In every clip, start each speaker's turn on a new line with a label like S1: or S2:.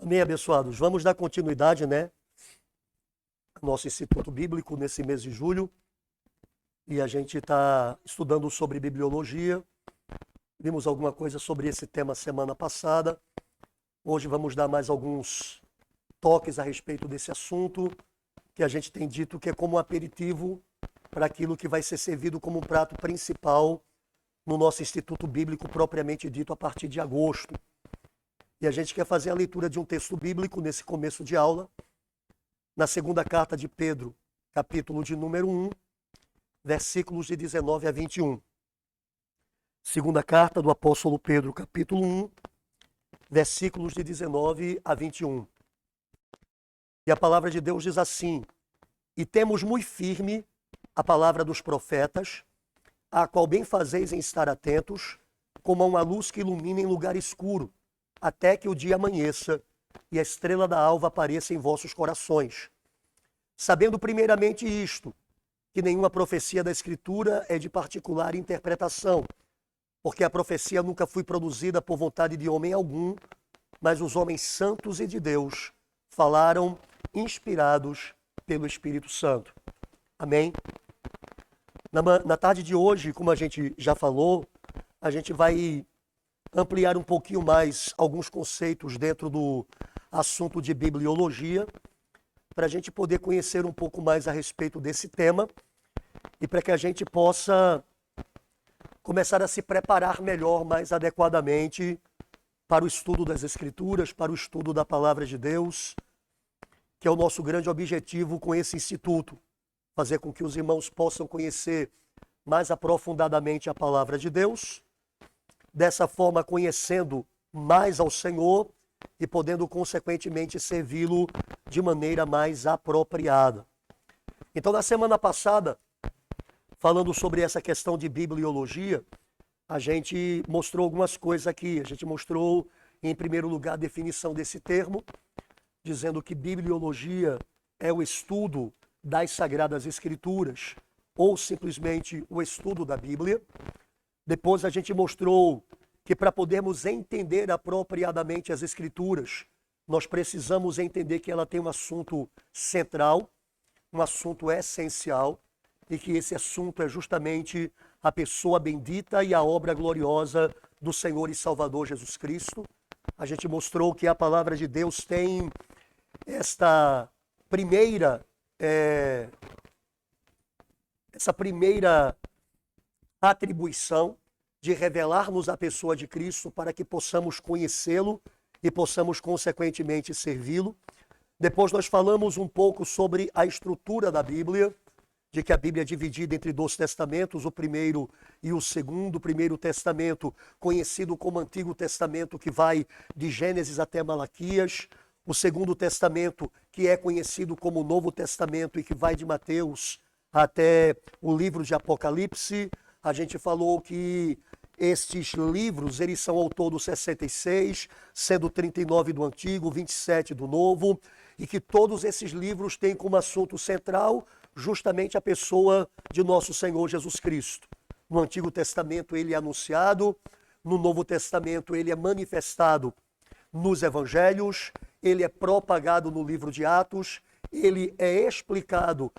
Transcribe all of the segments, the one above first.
S1: Amém, abençoados. Vamos dar continuidade, ao nosso Instituto Bíblico nesse mês de julho. E a gente está estudando sobre bibliologia. Vimos alguma coisa sobre esse tema semana passada. Hoje vamos dar mais alguns toques a respeito desse assunto, que a gente tem dito que é como um aperitivo para aquilo que vai ser servido como um prato principal no nosso Instituto Bíblico propriamente dito a partir de agosto. E a gente quer fazer a leitura de um texto bíblico nesse começo de aula, na segunda carta de Pedro, capítulo de número 1, versículos de 19 a 21. Segunda carta do apóstolo Pedro, capítulo 1, versículos de 19 a 21. E a palavra de Deus diz assim: E temos muito firme a palavra dos profetas, a qual bem fazeis em estar atentos, como a uma luz que ilumina em lugar escuro, até que o dia amanheça e a estrela da alva apareça em vossos corações. Sabendo primeiramente isto, que nenhuma profecia da Escritura é de particular interpretação, porque a profecia nunca foi produzida por vontade de homem algum, mas os homens santos e de Deus falaram inspirados pelo Espírito Santo. Amém? Na tarde de hoje, como a gente já falou, a gente vai ampliar um pouquinho mais alguns conceitos dentro do assunto de bibliologia, para a gente poder conhecer um pouco mais a respeito desse tema e para que a gente possa começar a se preparar melhor, mais adequadamente para o estudo das Escrituras, para o estudo da Palavra de Deus, que é o nosso grande objetivo com esse instituto, fazer com que os irmãos possam conhecer mais aprofundadamente a Palavra de Deus, dessa forma conhecendo mais ao Senhor e podendo consequentemente servi-lo de maneira mais apropriada. Então, na semana passada, falando sobre essa questão de bibliologia, a gente mostrou algumas coisas aqui. A gente mostrou, em primeiro lugar, a definição desse termo, dizendo que bibliologia é o estudo das Sagradas Escrituras, ou simplesmente o estudo da Bíblia. Depois a gente mostrou que para podermos entender apropriadamente as Escrituras, nós precisamos entender que ela tem um assunto central, um assunto essencial, e que esse assunto é justamente a pessoa bendita e a obra gloriosa do Senhor e Salvador Jesus Cristo. A gente mostrou que a palavra de Deus tem essa primeira atribuição de revelar-nos a pessoa de Cristo para que possamos conhecê-lo e possamos, consequentemente, servi-lo. Depois nós falamos um pouco sobre a estrutura da Bíblia, de que a Bíblia é dividida entre 2 testamentos, o primeiro e o segundo. O primeiro testamento, conhecido como Antigo Testamento, que vai de Gênesis até Malaquias. O segundo testamento, que é conhecido como Novo Testamento e que vai de Mateus até o livro de Apocalipse. A gente falou que estes livros, eles são ao todo 66, sendo 39 do Antigo, 27 do Novo, e que todos esses livros têm como assunto central justamente a pessoa de nosso Senhor Jesus Cristo. No Antigo Testamento ele é anunciado, no Novo Testamento ele é manifestado nos Evangelhos, ele é propagado no livro de Atos, ele é explicado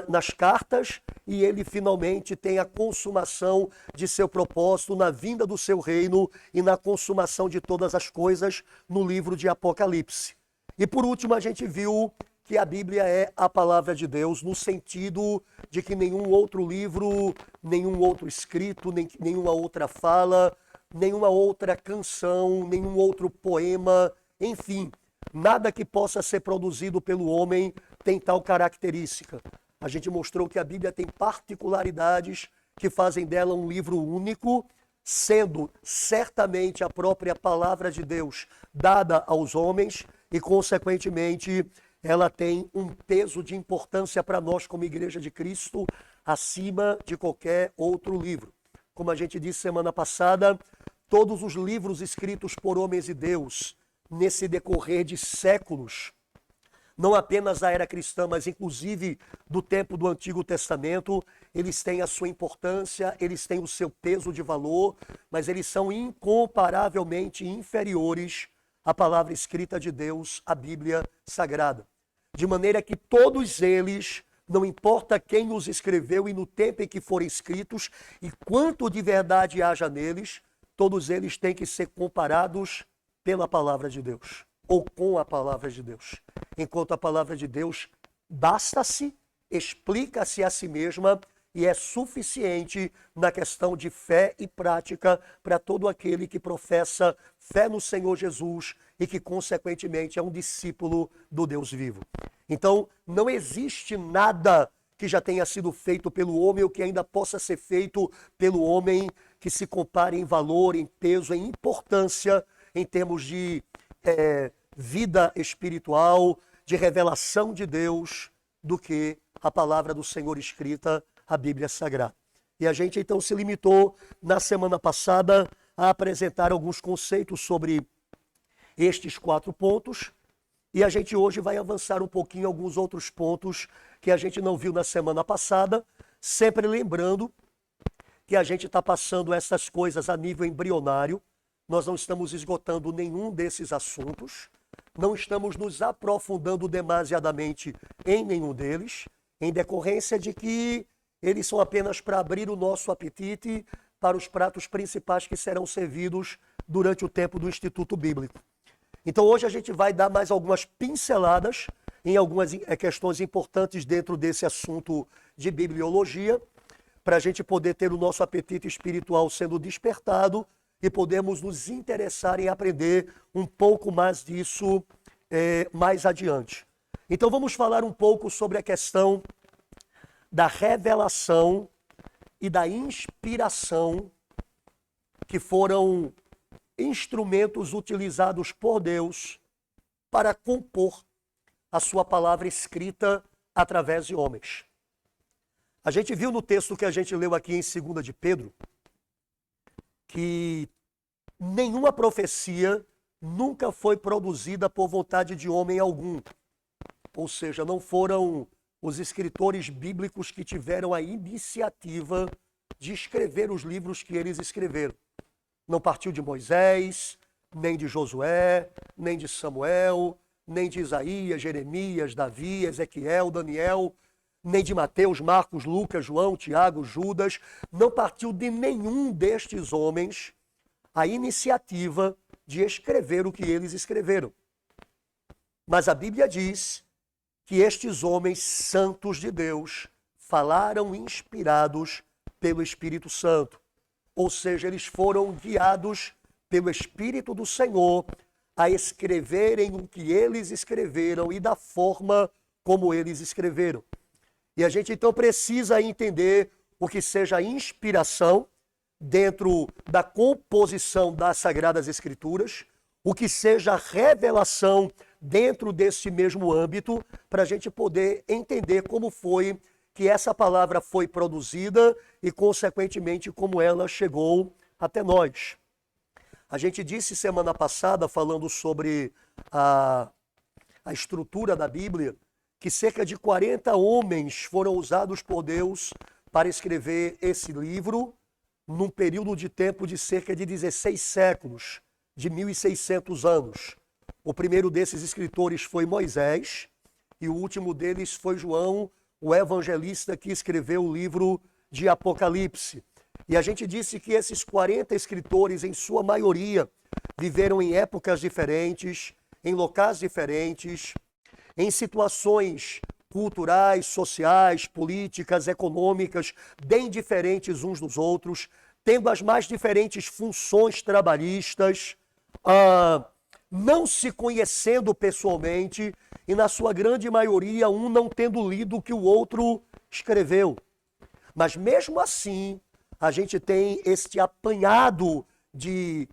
S1: nas cartas e ele finalmente tem a consumação de seu propósito na vinda do seu reino e na consumação de todas as coisas no livro de Apocalipse. E por último a gente viu que a Bíblia é a palavra de Deus no sentido de que nenhum outro livro, nenhum outro escrito, nenhuma outra fala, nenhuma outra canção, nenhum outro poema, enfim, nada que possa ser produzido pelo homem tem tal característica. A gente mostrou que a Bíblia tem particularidades que fazem dela um livro único, sendo certamente a própria palavra de Deus dada aos homens e, consequentemente, ela tem um peso de importância para nós como Igreja de Cristo acima de qualquer outro livro. Como a gente disse semana passada, todos os livros escritos por homens de Deus nesse decorrer de séculos, não apenas da era cristã, mas inclusive do tempo do Antigo Testamento, eles têm a sua importância, eles têm o seu peso de valor, mas eles são incomparavelmente inferiores a palavra escrita de Deus, a Bíblia Sagrada. De maneira que todos eles, não importa quem os escreveu e no tempo em que forem escritos e quanto de verdade haja neles, todos eles têm que ser comparados pela palavra de Deus, ou com a palavra de Deus. Enquanto a palavra de Deus basta-se, explica-se a si mesma e é suficiente na questão de fé e prática para todo aquele que professa fé no Senhor Jesus e que, consequentemente, é um discípulo do Deus vivo. Então, não existe nada que já tenha sido feito pelo homem ou que ainda possa ser feito pelo homem que se compare em valor, em peso, em importância, em termos de vida espiritual, de revelação de Deus, do que a palavra do Senhor escrita, a Bíblia Sagrada. E a gente então se limitou na semana passada a apresentar alguns conceitos sobre estes 4 pontos, e a gente hoje vai avançar um pouquinho alguns outros pontos que a gente não viu na semana passada, sempre lembrando que a gente está passando essas coisas a nível embrionário, nós não estamos esgotando nenhum desses assuntos, não estamos nos aprofundando demasiadamente em nenhum deles, em decorrência de que eles são apenas para abrir o nosso apetite para os pratos principais que serão servidos durante o tempo do Instituto Bíblico. Então hoje a gente vai dar mais algumas pinceladas em algumas questões importantes dentro desse assunto de bibliologia, para a gente poder ter o nosso apetite espiritual sendo despertado e podermos nos interessar em aprender um pouco mais disso mais adiante. Então vamos falar um pouco sobre a questão da revelação e da inspiração, que foram instrumentos utilizados por Deus para compor a sua palavra escrita através de homens. A gente viu no texto que a gente leu aqui em 2 de Pedro, que nenhuma profecia nunca foi produzida por vontade de homem algum. Ou seja, não foram os escritores bíblicos que tiveram a iniciativa de escrever os livros que eles escreveram. Não partiu de Moisés, nem de Josué, nem de Samuel, nem de Isaías, Jeremias, Davi, Ezequiel, Daniel, nem de Mateus, Marcos, Lucas, João, Tiago, Judas. Não partiu de nenhum destes homens a iniciativa de escrever o que eles escreveram. Mas a Bíblia diz que estes homens santos de Deus falaram inspirados pelo Espírito Santo. Ou seja, eles foram guiados pelo Espírito do Senhor a escreverem o que eles escreveram e da forma como eles escreveram. E a gente então precisa entender o que seja inspiração dentro da composição das Sagradas Escrituras, o que seja revelação dentro desse mesmo âmbito, para a gente poder entender como foi que essa palavra foi produzida e, consequentemente, como ela chegou até nós. A gente disse semana passada, falando sobre a estrutura da Bíblia, que cerca de 40 homens foram usados por Deus para escrever esse livro num período de tempo de cerca de 16 séculos, de 1.600 anos. O primeiro desses escritores foi Moisés e o último deles foi João, o evangelista que escreveu o livro de Apocalipse. E a gente disse que esses 40 escritores, em sua maioria, viveram em épocas diferentes, em locais diferentes, em situações culturais, sociais, políticas, econômicas, bem diferentes uns dos outros, tendo as mais diferentes funções trabalhistas, não se conhecendo pessoalmente e, na sua grande maioria, um não tendo lido o que o outro escreveu. Mas, mesmo assim, a gente tem este apanhado de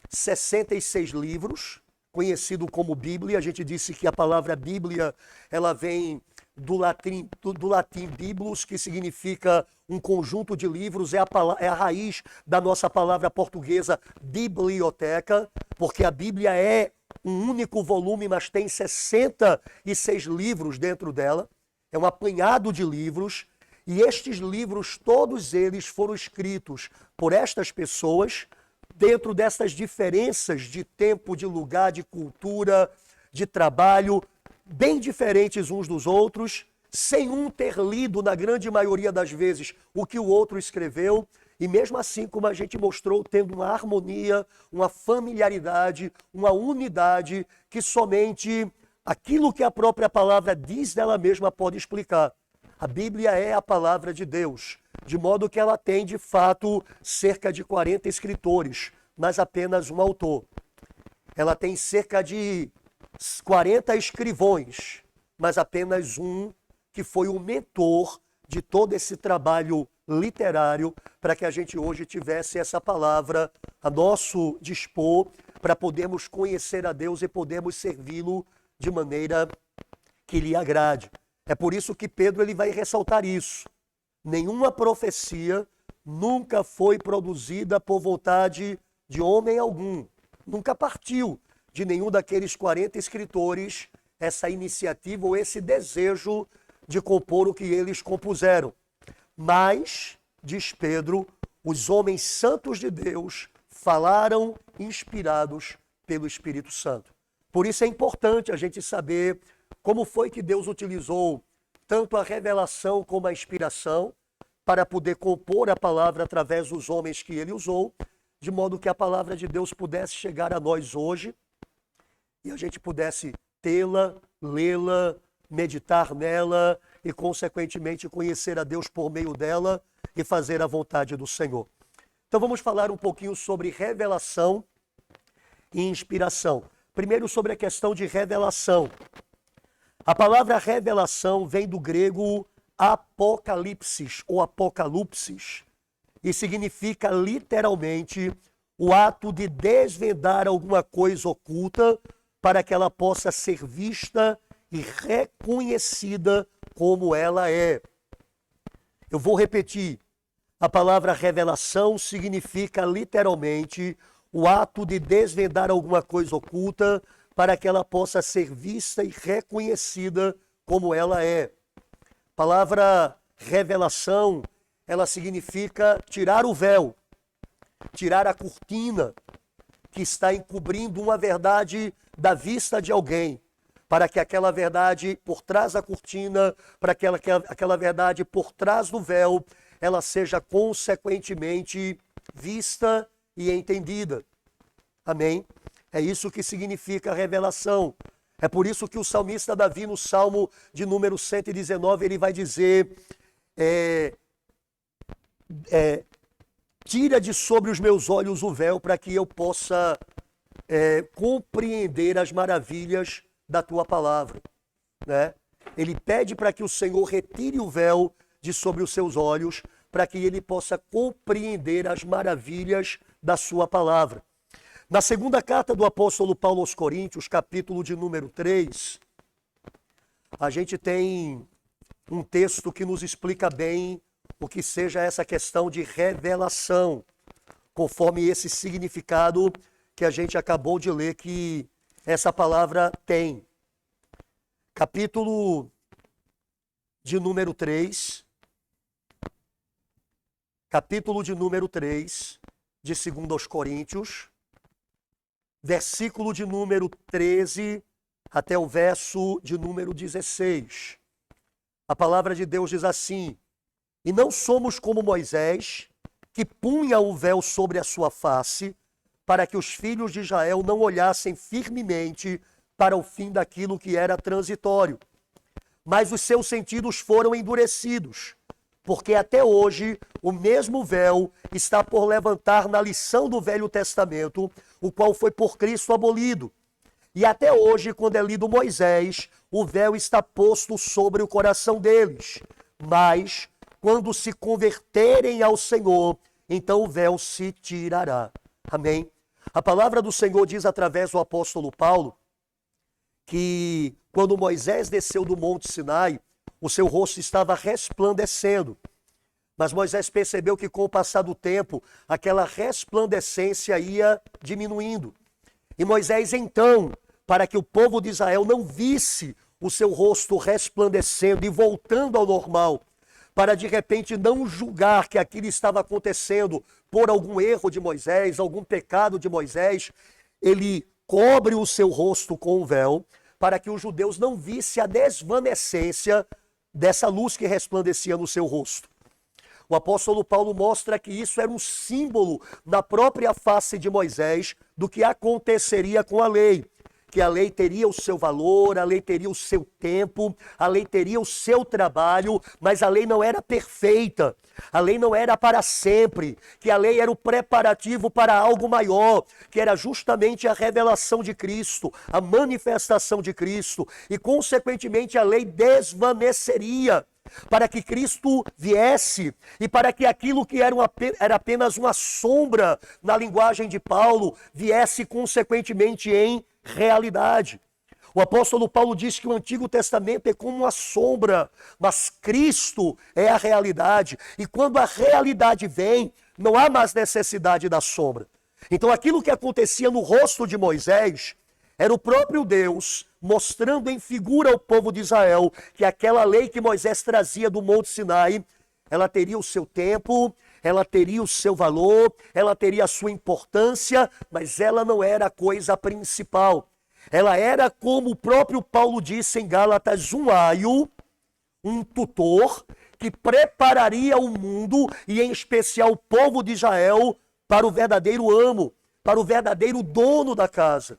S1: 66 livros, conhecido como Bíblia. A gente disse que a palavra Bíblia, ela vem do latim biblos, que significa um conjunto de livros, é a raiz da nossa palavra portuguesa biblioteca, porque a Bíblia é um único volume, mas tem 66 livros dentro dela, é um apanhado de livros, e estes livros, todos eles foram escritos por estas pessoas dentro dessas diferenças de tempo, de lugar, de cultura, de trabalho, bem diferentes uns dos outros, sem um ter lido, na grande maioria das vezes, o que o outro escreveu, e mesmo assim, como a gente mostrou, tendo uma harmonia, uma familiaridade, uma unidade, que somente aquilo que a própria palavra diz dela mesma pode explicar. A Bíblia é a palavra de Deus, de modo que ela tem, de fato, cerca de 40 escritores, mas apenas um autor. Ela tem cerca de 40 escrivões, mas apenas um que foi o mentor de todo esse trabalho literário para que a gente hoje tivesse essa palavra a nosso dispor para podermos conhecer a Deus e podermos servi-lo de maneira que lhe agrade. É por isso que Pedro ele vai ressaltar isso. Nenhuma profecia nunca foi produzida por vontade de homem algum. Nunca partiu de nenhum daqueles 40 escritores essa iniciativa ou esse desejo de compor o que eles compuseram. Mas, diz Pedro, os homens santos de Deus falaram inspirados pelo Espírito Santo. Por isso é importante a gente saber como foi que Deus utilizou tanto a revelação como a inspiração para poder compor a palavra através dos homens que ele usou, de modo que a palavra de Deus pudesse chegar a nós hoje e a gente pudesse tê-la, lê-la, meditar nela e, consequentemente, conhecer a Deus por meio dela e fazer a vontade do Senhor. Então vamos falar um pouquinho sobre revelação e inspiração. Primeiro sobre a questão de revelação. A palavra revelação vem do grego apocalipsis ou apocalipsis e significa literalmente o ato de desvendar alguma coisa oculta para que ela possa ser vista e reconhecida como ela é. Eu vou repetir. A palavra revelação significa literalmente o ato de desvendar alguma coisa oculta para que ela possa ser vista e reconhecida como ela é. A palavra revelação, ela significa tirar o véu, tirar a cortina que está encobrindo uma verdade da vista de alguém, para que aquela verdade por trás da cortina, para que aquela verdade por trás do véu, ela seja consequentemente vista e entendida. Amém? É isso que significa revelação. É por isso que o salmista Davi, no Salmo de número 119, ele vai dizer: tira de sobre os meus olhos o véu para que eu possa compreender as maravilhas da tua palavra, né? Ele pede para que o Senhor retire o véu de sobre os seus olhos, para que ele possa compreender as maravilhas da sua palavra. Na segunda carta do apóstolo Paulo aos Coríntios, capítulo de número 3, a gente tem um texto que nos explica bem o que seja essa questão de revelação, conforme esse significado que a gente acabou de ler que essa palavra tem. Capítulo de número 3, de 2 aos Coríntios, versículo de número 13 até o verso de número 16. A palavra de Deus diz assim: e não somos como Moisés, que punha o véu sobre a sua face, para que os filhos de Israel não olhassem firmemente para o fim daquilo que era transitório. Mas os seus sentidos foram endurecidos, porque até hoje o mesmo véu está por levantar na lição do Velho Testamento, o qual foi por Cristo abolido. E até hoje, quando é lido Moisés, o véu está posto sobre o coração deles. Mas, quando se converterem ao Senhor, então o véu se tirará. Amém? A palavra do Senhor diz através do apóstolo Paulo que quando Moisés desceu do Monte Sinai, o seu rosto estava resplandecendo. Mas Moisés percebeu que com o passar do tempo, aquela resplandecência ia diminuindo. E Moisés então, para que o povo de Israel não visse o seu rosto resplandecendo e voltando ao normal, para de repente não julgar que aquilo estava acontecendo por algum erro de Moisés, algum pecado de Moisés, ele cobre o seu rosto com um véu, para que os judeus não vissem a desvanecência dessa luz que resplandecia no seu rosto. O apóstolo Paulo mostra que isso era um símbolo na própria face de Moisés do que aconteceria com a lei. Que a lei teria o seu valor, a lei teria o seu tempo, a lei teria o seu trabalho, mas a lei não era perfeita, a lei não era para sempre, que a lei era o preparativo para algo maior, que era justamente a revelação de Cristo, a manifestação de Cristo, e consequentemente a lei desvaneceria, para que Cristo viesse e para que aquilo que era apenas uma sombra, na linguagem de Paulo, viesse consequentemente em realidade. O apóstolo Paulo diz que o Antigo Testamento é como uma sombra, mas Cristo é a realidade. E quando a realidade vem, não há mais necessidade da sombra. Então aquilo que acontecia no rosto de Moisés era o próprio Deus mostrando em figura ao povo de Israel que aquela lei que Moisés trazia do Monte Sinai, ela teria o seu tempo, ela teria o seu valor, ela teria a sua importância, mas ela não era a coisa principal. Ela era, como o próprio Paulo disse em Gálatas, um aio, um tutor, que prepararia o mundo, e em especial o povo de Israel, para o verdadeiro amo, para o verdadeiro dono da casa.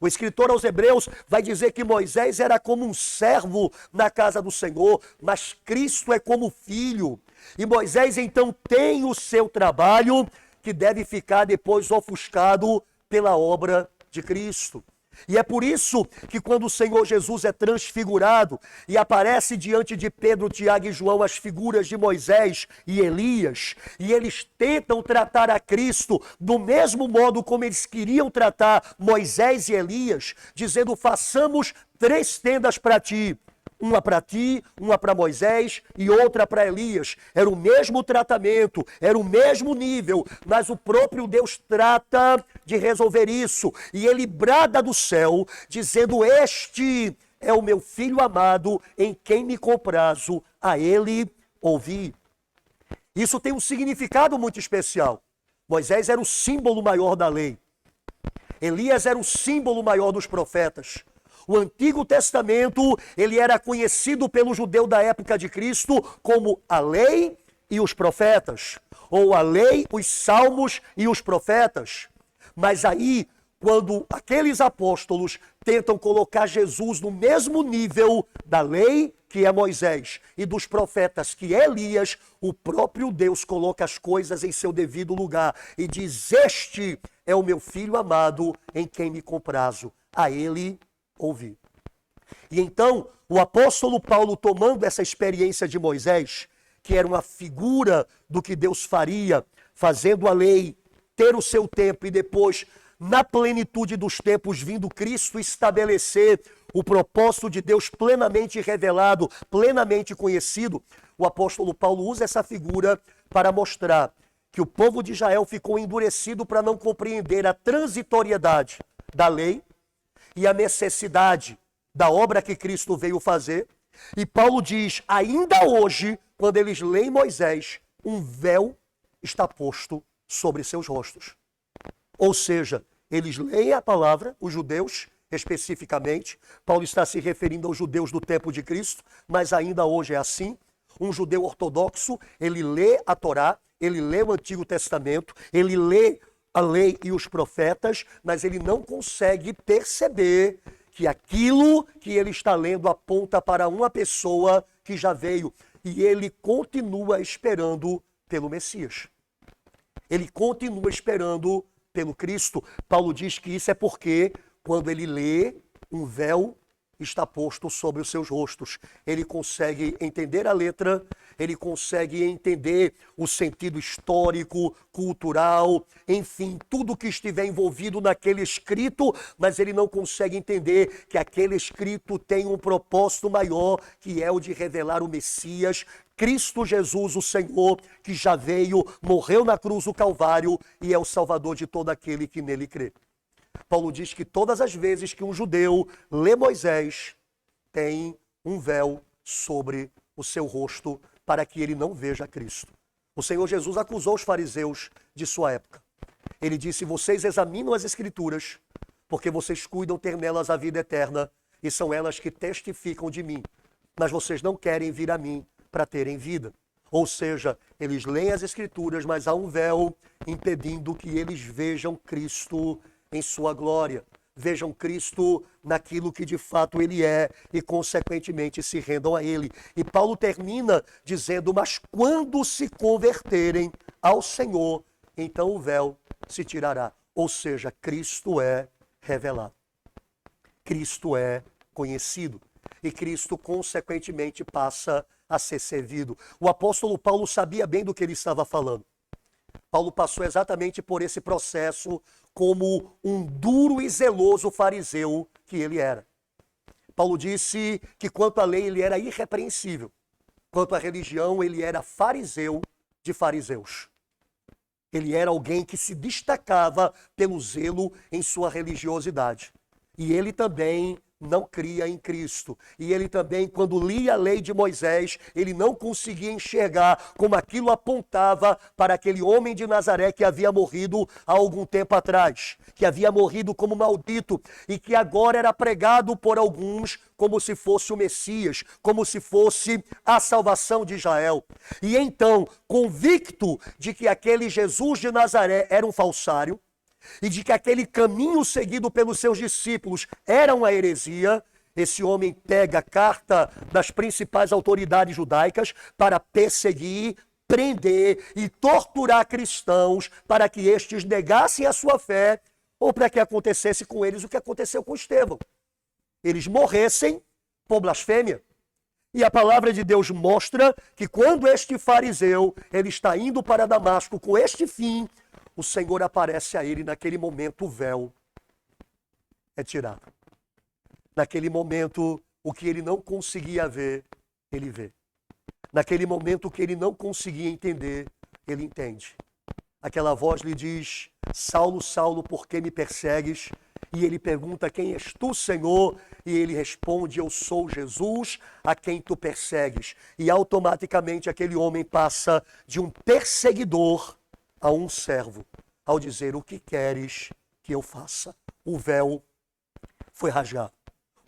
S1: O escritor aos Hebreus vai dizer que Moisés era como um servo na casa do Senhor, mas Cristo é como filho. E Moisés então tem o seu trabalho, que deve ficar depois ofuscado pela obra de Cristo. E é por isso que quando o Senhor Jesus é transfigurado e aparece diante de Pedro, Tiago e João as figuras de Moisés e Elias, e eles tentam tratar a Cristo do mesmo modo como eles queriam tratar Moisés e Elias, dizendo: façamos 3 tendas para ti. Uma para ti, uma para Moisés e outra para Elias. Era o mesmo tratamento, era o mesmo nível, mas o próprio Deus trata de resolver isso. E ele brada do céu, dizendo: este é o meu filho amado, em quem me comprazo, a ele ouvi. Isso tem um significado muito especial. Moisés era o símbolo maior da lei. Elias era o símbolo maior dos profetas. O Antigo Testamento, ele era conhecido pelo judeu da época de Cristo como a lei e os profetas, ou a lei, os salmos e os profetas. Mas aí, quando aqueles apóstolos tentam colocar Jesus no mesmo nível da lei, que é Moisés, e dos profetas, que é Elias, o próprio Deus coloca as coisas em seu devido lugar e diz: este é o meu filho amado, em quem me comprazo, a ele ouvi. E então, o apóstolo Paulo, tomando essa experiência de Moisés, que era uma figura do que Deus faria, fazendo a lei ter o seu tempo e depois, na plenitude dos tempos, vindo Cristo estabelecer o propósito de Deus plenamente revelado, plenamente conhecido, o apóstolo Paulo usa essa figura para mostrar que o povo de Israel ficou endurecido para não compreender a transitoriedade da lei e a necessidade da obra que Cristo veio fazer. E Paulo diz: ainda hoje, quando eles leem Moisés, um véu está posto sobre seus rostos. Ou seja, eles leem a palavra, os judeus especificamente. Paulo está se referindo aos judeus do tempo de Cristo, mas ainda hoje é assim. Um judeu ortodoxo, ele lê a Torá, ele lê o Antigo Testamento, ele lê a lei e os profetas, mas ele não consegue perceber que aquilo que ele está lendo aponta para uma pessoa que já veio, e ele continua esperando pelo Messias. Ele continua esperando pelo Cristo. Paulo diz que isso é porque, quando ele lê, um véu está posto sobre os seus rostos. Ele consegue entender a letra, ele consegue entender o sentido histórico, cultural, enfim, tudo que estiver envolvido naquele escrito, mas ele não consegue entender que aquele escrito tem um propósito maior, que é o de revelar o Messias, Cristo Jesus, o Senhor, que já veio, morreu na cruz do Calvário e é o Salvador de todo aquele que nele crê. Paulo diz que todas as vezes que um judeu lê Moisés, tem um véu sobre o seu rosto, para que ele não veja Cristo. O Senhor Jesus acusou os fariseus de sua época. Ele disse: vocês examinam as Escrituras, porque vocês cuidam ter nelas a vida eterna, e são elas que testificam de mim. Mas vocês não querem vir a mim para terem vida. Ou seja, eles leem as Escrituras, mas há um véu impedindo que eles vejam Cristo em sua glória. Vejam Cristo naquilo que de fato ele é e, consequentemente, se rendam a ele. E Paulo termina dizendo: mas quando se converterem ao Senhor, então o véu se tirará. Ou seja, Cristo é revelado. Cristo é conhecido. E Cristo, consequentemente, passa a ser servido. O apóstolo Paulo sabia bem do que ele estava falando. Paulo passou exatamente por esse processo como um duro e zeloso fariseu que ele era. Paulo disse que quanto à lei ele era irrepreensível. Quanto à religião ele era fariseu de fariseus. Ele era alguém que se destacava pelo zelo em sua religiosidade. E ele também não cria em Cristo. E ele também, quando lia a lei de Moisés, ele não conseguia enxergar como aquilo apontava para aquele homem de Nazaré que havia morrido há algum tempo atrás, que havia morrido como maldito e que agora era pregado por alguns como se fosse o Messias, como se fosse a salvação de Israel. E então, convicto de que aquele Jesus de Nazaré era um falsário, e de que aquele caminho seguido pelos seus discípulos era uma heresia, esse homem pega a carta das principais autoridades judaicas para perseguir, prender e torturar cristãos para que estes negassem a sua fé ou para que acontecesse com eles o que aconteceu com Estevão. Eles morressem por blasfêmia. E a palavra de Deus mostra que quando este fariseu ele está indo para Damasco com este fim, o Senhor aparece a ele, naquele momento o véu é tirado. Naquele momento, o que ele não conseguia ver, ele vê. Naquele momento, o que ele não conseguia entender, ele entende. Aquela voz lhe diz: Saulo, Saulo, por que me persegues? E ele pergunta: quem és tu, Senhor? E ele responde: eu sou Jesus, a quem tu persegues. E automaticamente aquele homem passa de um perseguidor a um servo, ao dizer: o que queres que eu faça? O véu foi rasgado,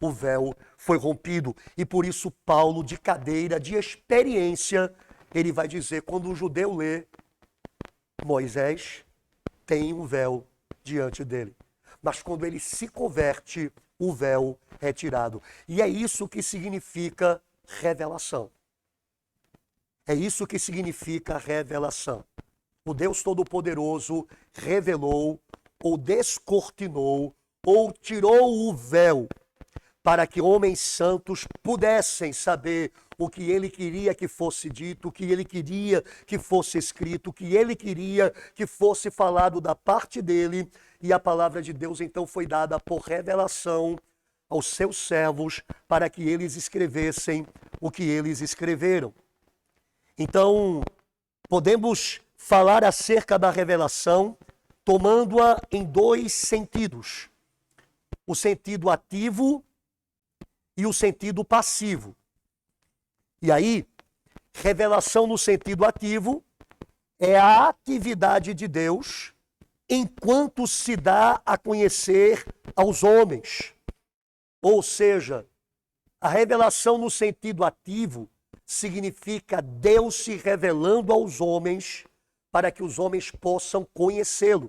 S1: o véu foi rompido. E por isso Paulo, de cadeira, de experiência, ele vai dizer, quando um judeu lê, Moisés tem um véu diante dele. Mas quando ele se converte, o véu é tirado. E é isso que significa revelação. É isso que significa revelação. O Deus Todo-Poderoso revelou, ou descortinou, ou tirou o véu, para que homens santos pudessem saber o que ele queria que fosse dito, o que ele queria que fosse escrito, o que ele queria que fosse falado da parte dele. E a palavra de Deus então foi dada por revelação aos seus servos, para que eles escrevessem o que eles escreveram. Então, podemos falar acerca da revelação, tomando-a em dois sentidos. O sentido ativo e o sentido passivo. E aí, revelação no sentido ativo é a atividade de Deus enquanto se dá a conhecer aos homens. Ou seja, a revelação no sentido ativo significa Deus se revelando aos homens para que os homens possam conhecê-lo,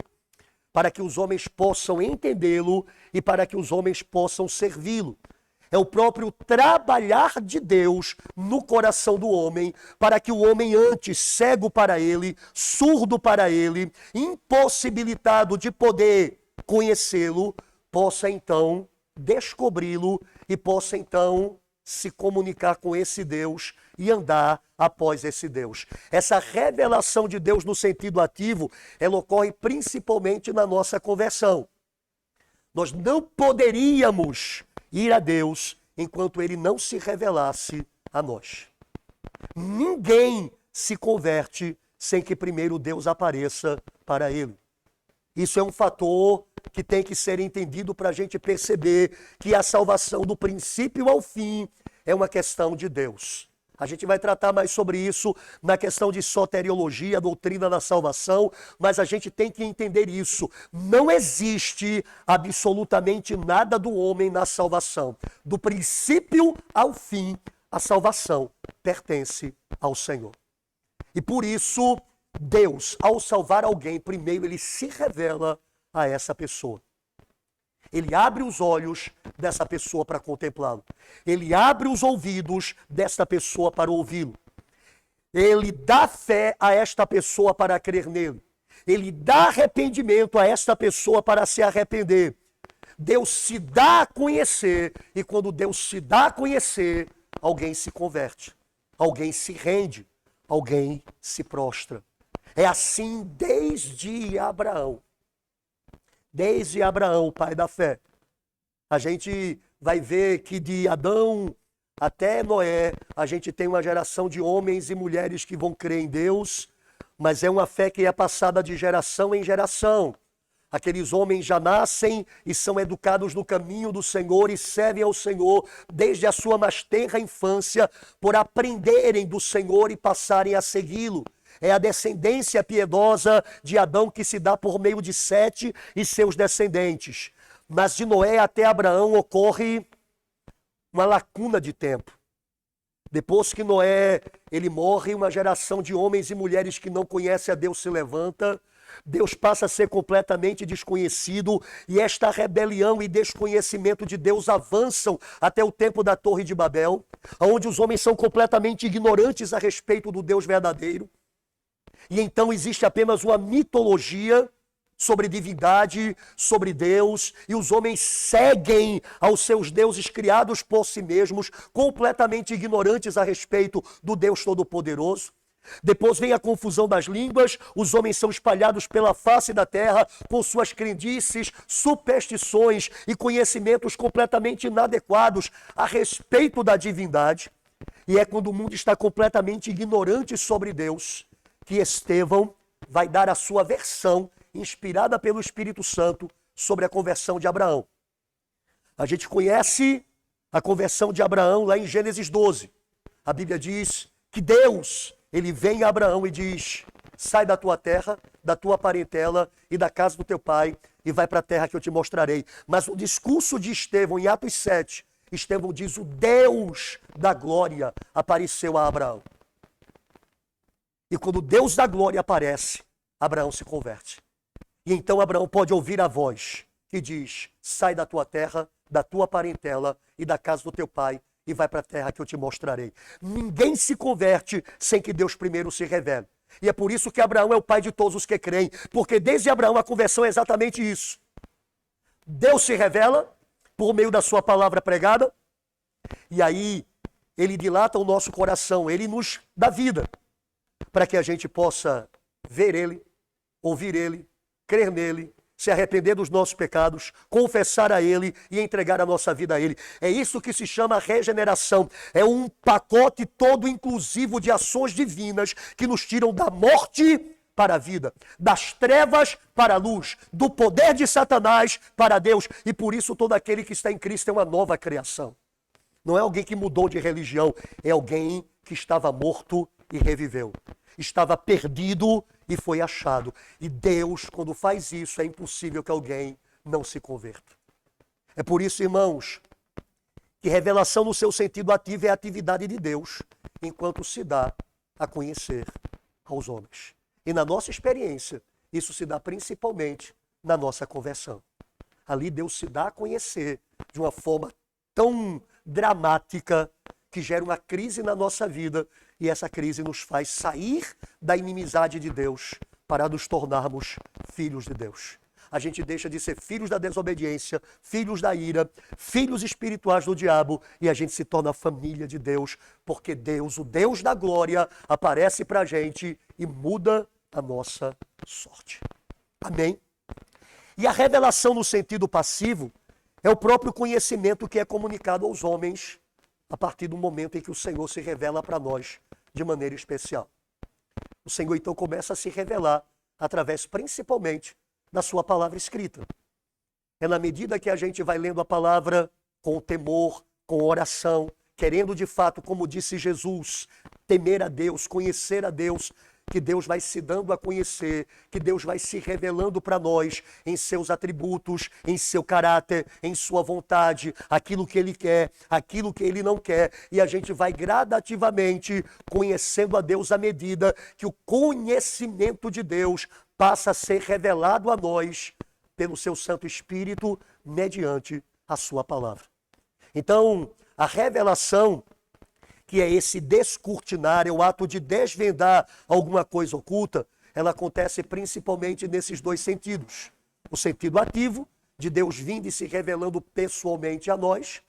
S1: para que os homens possam entendê-lo e para que os homens possam servi-lo. É o próprio trabalhar de Deus no coração do homem, para que o homem, antes cego para ele, surdo para ele, impossibilitado de poder conhecê-lo, possa então descobri-lo e possa então se comunicar com esse Deus e andar após esse Deus. Essa revelação de Deus no sentido ativo, ela ocorre principalmente na nossa conversão. Nós não poderíamos ir a Deus enquanto ele não se revelasse a nós. Ninguém se converte sem que primeiro Deus apareça para ele. Isso é um fator que tem que ser entendido para a gente perceber que a salvação do princípio ao fim é uma questão de Deus. A gente vai tratar mais sobre isso na questão de soteriologia, a doutrina da salvação, mas a gente tem que entender isso. Não existe absolutamente nada do homem na salvação. Do princípio ao fim, a salvação pertence ao Senhor. E por isso, Deus, ao salvar alguém, primeiro ele se revela a essa pessoa. Ele abre os olhos dessa pessoa para contemplá-lo. Ele abre os ouvidos desta pessoa para ouvi-lo. Ele dá fé a esta pessoa para crer nele. Ele dá arrependimento a esta pessoa para se arrepender. Deus se dá a conhecer, e quando Deus se dá a conhecer, alguém se converte, alguém se rende, alguém se prostra. É assim desde Abraão. Desde Abraão, o pai da fé. A gente vai ver que de Adão até Noé, a gente tem uma geração de homens e mulheres que vão crer em Deus, mas é uma fé que é passada de geração em geração. Aqueles homens já nascem e são educados no caminho do Senhor e servem ao Senhor desde a sua mais tenra infância, por aprenderem do Senhor e passarem a segui-lo. É a descendência piedosa de Adão que se dá por meio de Sete e seus descendentes. Mas de Noé até Abraão ocorre uma lacuna de tempo. Depois que Noé ele morre, uma geração de homens e mulheres que não conhecem a Deus se levanta. Deus passa a ser completamente desconhecido e esta rebelião e desconhecimento de Deus avançam até o tempo da Torre de Babel, onde os homens são completamente ignorantes a respeito do Deus verdadeiro. E então existe apenas uma mitologia sobre divindade, sobre Deus, e os homens seguem aos seus deuses criados por si mesmos, completamente ignorantes a respeito do Deus Todo-Poderoso. Depois vem a confusão das línguas, os homens são espalhados pela face da terra com suas crendices, superstições e conhecimentos completamente inadequados a respeito da divindade. E é quando o mundo está completamente ignorante sobre Deus que Estevão vai dar a sua versão, inspirada pelo Espírito Santo, sobre a conversão de Abraão. A gente conhece a conversão de Abraão lá em Gênesis 12. A Bíblia diz que Deus, ele vem a Abraão e diz: sai da tua terra, da tua parentela e da casa do teu pai e vai para a terra que eu te mostrarei. Mas o discurso de Estevão, em Atos 7, Estevão diz: o Deus da glória apareceu a Abraão. E quando o Deus da glória aparece, Abraão se converte. E então Abraão pode ouvir a voz que diz: sai da tua terra, da tua parentela e da casa do teu pai e vai para a terra que eu te mostrarei. Ninguém se converte sem que Deus primeiro se revele. E é por isso que Abraão é o pai de todos os que creem, porque desde Abraão a conversão é exatamente isso. Deus se revela por meio da sua palavra pregada, e aí ele dilata o nosso coração, ele nos dá vida, para que a gente possa ver ele, ouvir ele, crer nele, se arrepender dos nossos pecados, confessar a ele e entregar a nossa vida a ele. É isso que se chama regeneração. É um pacote todo inclusivo de ações divinas que nos tiram da morte para a vida, das trevas para a luz, do poder de Satanás para Deus. E por isso todo aquele que está em Cristo é uma nova criação. Não é alguém que mudou de religião, é alguém que estava morto e reviveu. Estava perdido e foi achado. E Deus, quando faz isso, é impossível que alguém não se converta. É por isso, irmãos, que revelação no seu sentido ativo é a atividade de Deus, enquanto se dá a conhecer aos homens. E na nossa experiência, isso se dá principalmente na nossa conversão. Ali Deus se dá a conhecer de uma forma tão dramática que gera uma crise na nossa vida, e essa crise nos faz sair da inimizade de Deus para nos tornarmos filhos de Deus. A gente deixa de ser filhos da desobediência, filhos da ira, filhos espirituais do diabo, e a gente se torna família de Deus, porque Deus, o Deus da glória, aparece para a gente e muda a nossa sorte. Amém? E a revelação no sentido passivo é o próprio conhecimento que é comunicado aos homens a partir do momento em que o Senhor se revela para nós de maneira especial. O Senhor então começa a se revelar através principalmente da sua palavra escrita. É na medida que a gente vai lendo a palavra com temor, com oração, querendo de fato, como disse Jesus, temer a Deus, conhecer a Deus, que Deus vai se dando a conhecer, que Deus vai se revelando para nós em seus atributos, em seu caráter, em sua vontade, aquilo que Ele quer, aquilo que Ele não quer. E a gente vai gradativamente conhecendo a Deus à medida que o conhecimento de Deus passa a ser revelado a nós pelo seu Santo Espírito, mediante a sua palavra. Então, a revelação, que é esse descortinar, é o ato de desvendar alguma coisa oculta, ela acontece principalmente nesses dois sentidos. O sentido ativo, de Deus vindo e se revelando pessoalmente a nós,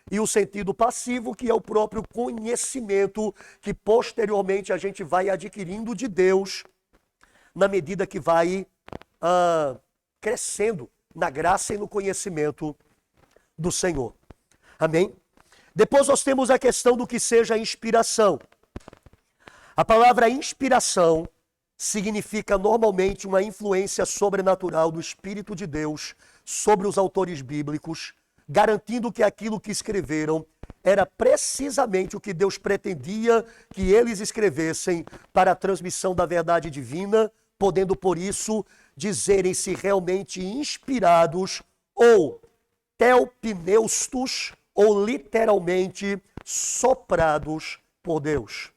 S1: e o sentido passivo, que é o próprio conhecimento que posteriormente a gente vai adquirindo de Deus, na medida que vai crescendo na graça e no conhecimento do Senhor. Amém? Depois nós temos a questão do que seja inspiração. A palavra inspiração significa normalmente uma influência sobrenatural do Espírito de Deus sobre os autores bíblicos, garantindo que aquilo que escreveram era precisamente o que Deus pretendia que eles escrevessem para a transmissão da verdade divina, podendo por isso dizerem-se realmente inspirados ou theopneustos, ou literalmente soprados por Deus.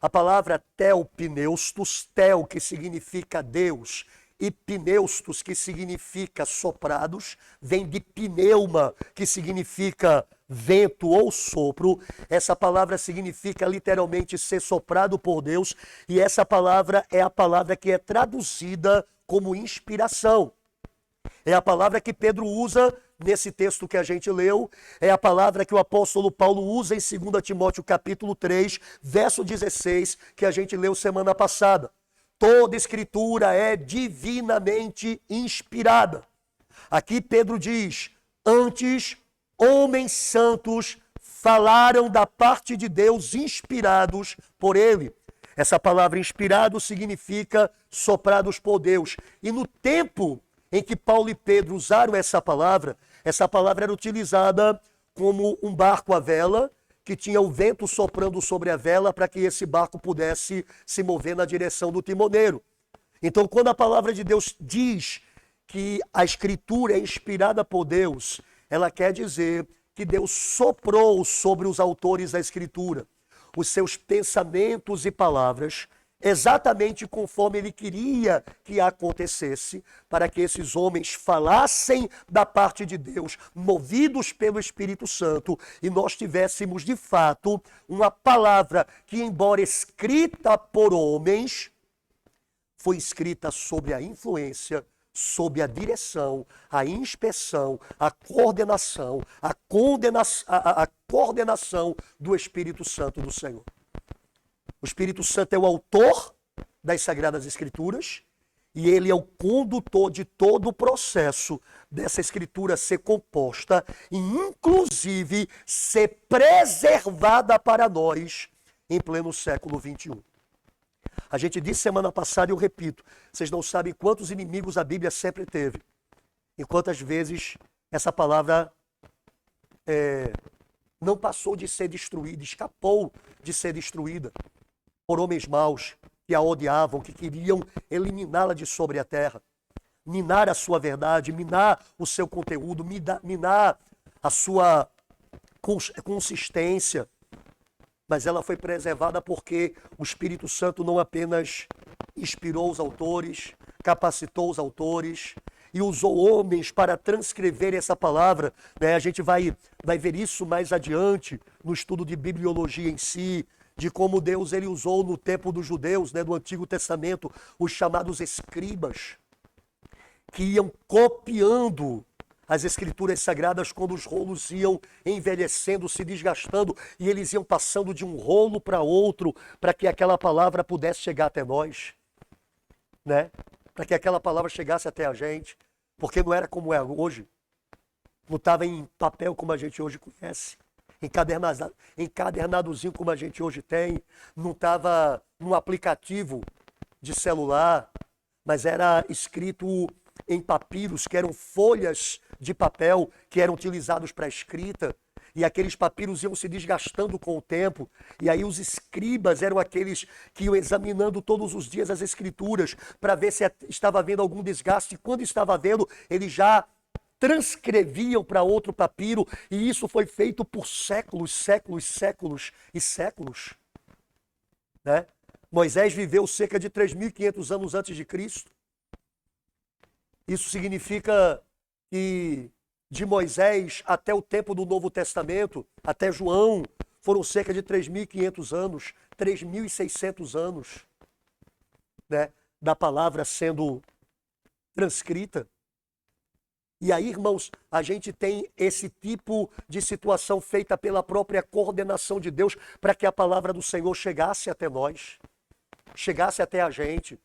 S1: A palavra theopneustos, theo que significa Deus, e pneustos que significa soprados, vem de pneuma, que significa vento ou sopro. Essa palavra significa literalmente ser soprado por Deus, e essa palavra é a palavra que é traduzida como inspiração. É a palavra que Pedro usa nesse texto que a gente leu, é a palavra que o apóstolo Paulo usa em 2 Timóteo capítulo 3, verso 16, que a gente leu semana passada. Toda escritura é divinamente inspirada. Aqui Pedro diz, antes, homens santos falaram da parte de Deus inspirados por ele. Essa palavra inspirado significa soprados por Deus. E no tempo em que Paulo e Pedro usaram essa palavra era utilizada como um barco à vela, que tinha o vento soprando sobre a vela para que esse barco pudesse se mover na direção do timoneiro. Então, quando a palavra de Deus diz que a Escritura é inspirada por Deus, ela quer dizer que Deus soprou sobre os autores da Escritura os seus pensamentos e palavras, exatamente conforme ele queria que acontecesse, para que esses homens falassem da parte de Deus, movidos pelo Espírito Santo, e nós tivéssemos de fato uma palavra que, embora escrita por homens, foi escrita sob a influência, sob a direção, a inspeção, a coordenação, a coordenação do Espírito Santo do Senhor. O Espírito Santo é o autor das Sagradas Escrituras e ele é o condutor de todo o processo dessa Escritura ser composta e, inclusive, ser preservada para nós em pleno século XXI. A gente disse semana passada e eu repito, vocês não sabem quantos inimigos a Bíblia sempre teve e quantas vezes essa palavra não passou de ser destruída, escapou de ser destruída por homens maus que a odiavam, que queriam eliminá-la de sobre a terra, minar a sua verdade, minar o seu conteúdo, minar a sua consistência. Mas ela foi preservada porque o Espírito Santo não apenas inspirou os autores, capacitou os autores e usou homens para transcrever essa palavra. A gente vai ver isso mais adiante no estudo de bibliologia em si, de como Deus ele usou no tempo dos judeus, do Antigo Testamento, os chamados escribas, que iam copiando as Escrituras Sagradas quando os rolos iam envelhecendo, se desgastando, e eles iam passando de um rolo para outro, para que aquela palavra pudesse chegar até nós, para que aquela palavra chegasse até a gente, porque não era como é hoje, não estava em papel como a gente hoje conhece, encadernadozinho como a gente hoje tem, não estava num aplicativo de celular, mas era escrito em papiros, que eram folhas de papel que eram utilizados para escrita. e aqueles papiros iam se desgastando com o tempo, e aí os escribas eram aqueles que iam examinando todos os dias as escrituras para ver se estava havendo algum desgaste, e quando estava havendo, eles já transcreviam para outro papiro, e isso foi feito por séculos, séculos, séculos e séculos, né? Moisés viveu cerca de 3.500 anos antes de Cristo. Isso significa que de Moisés até o tempo do Novo Testamento, até João, foram cerca de 3.500 anos, 3.600 anos, né, da palavra sendo transcrita. E aí, irmãos, a gente tem esse tipo de situação feita pela própria coordenação de Deus para que a palavra do Senhor chegasse até nós, chegasse até a gente,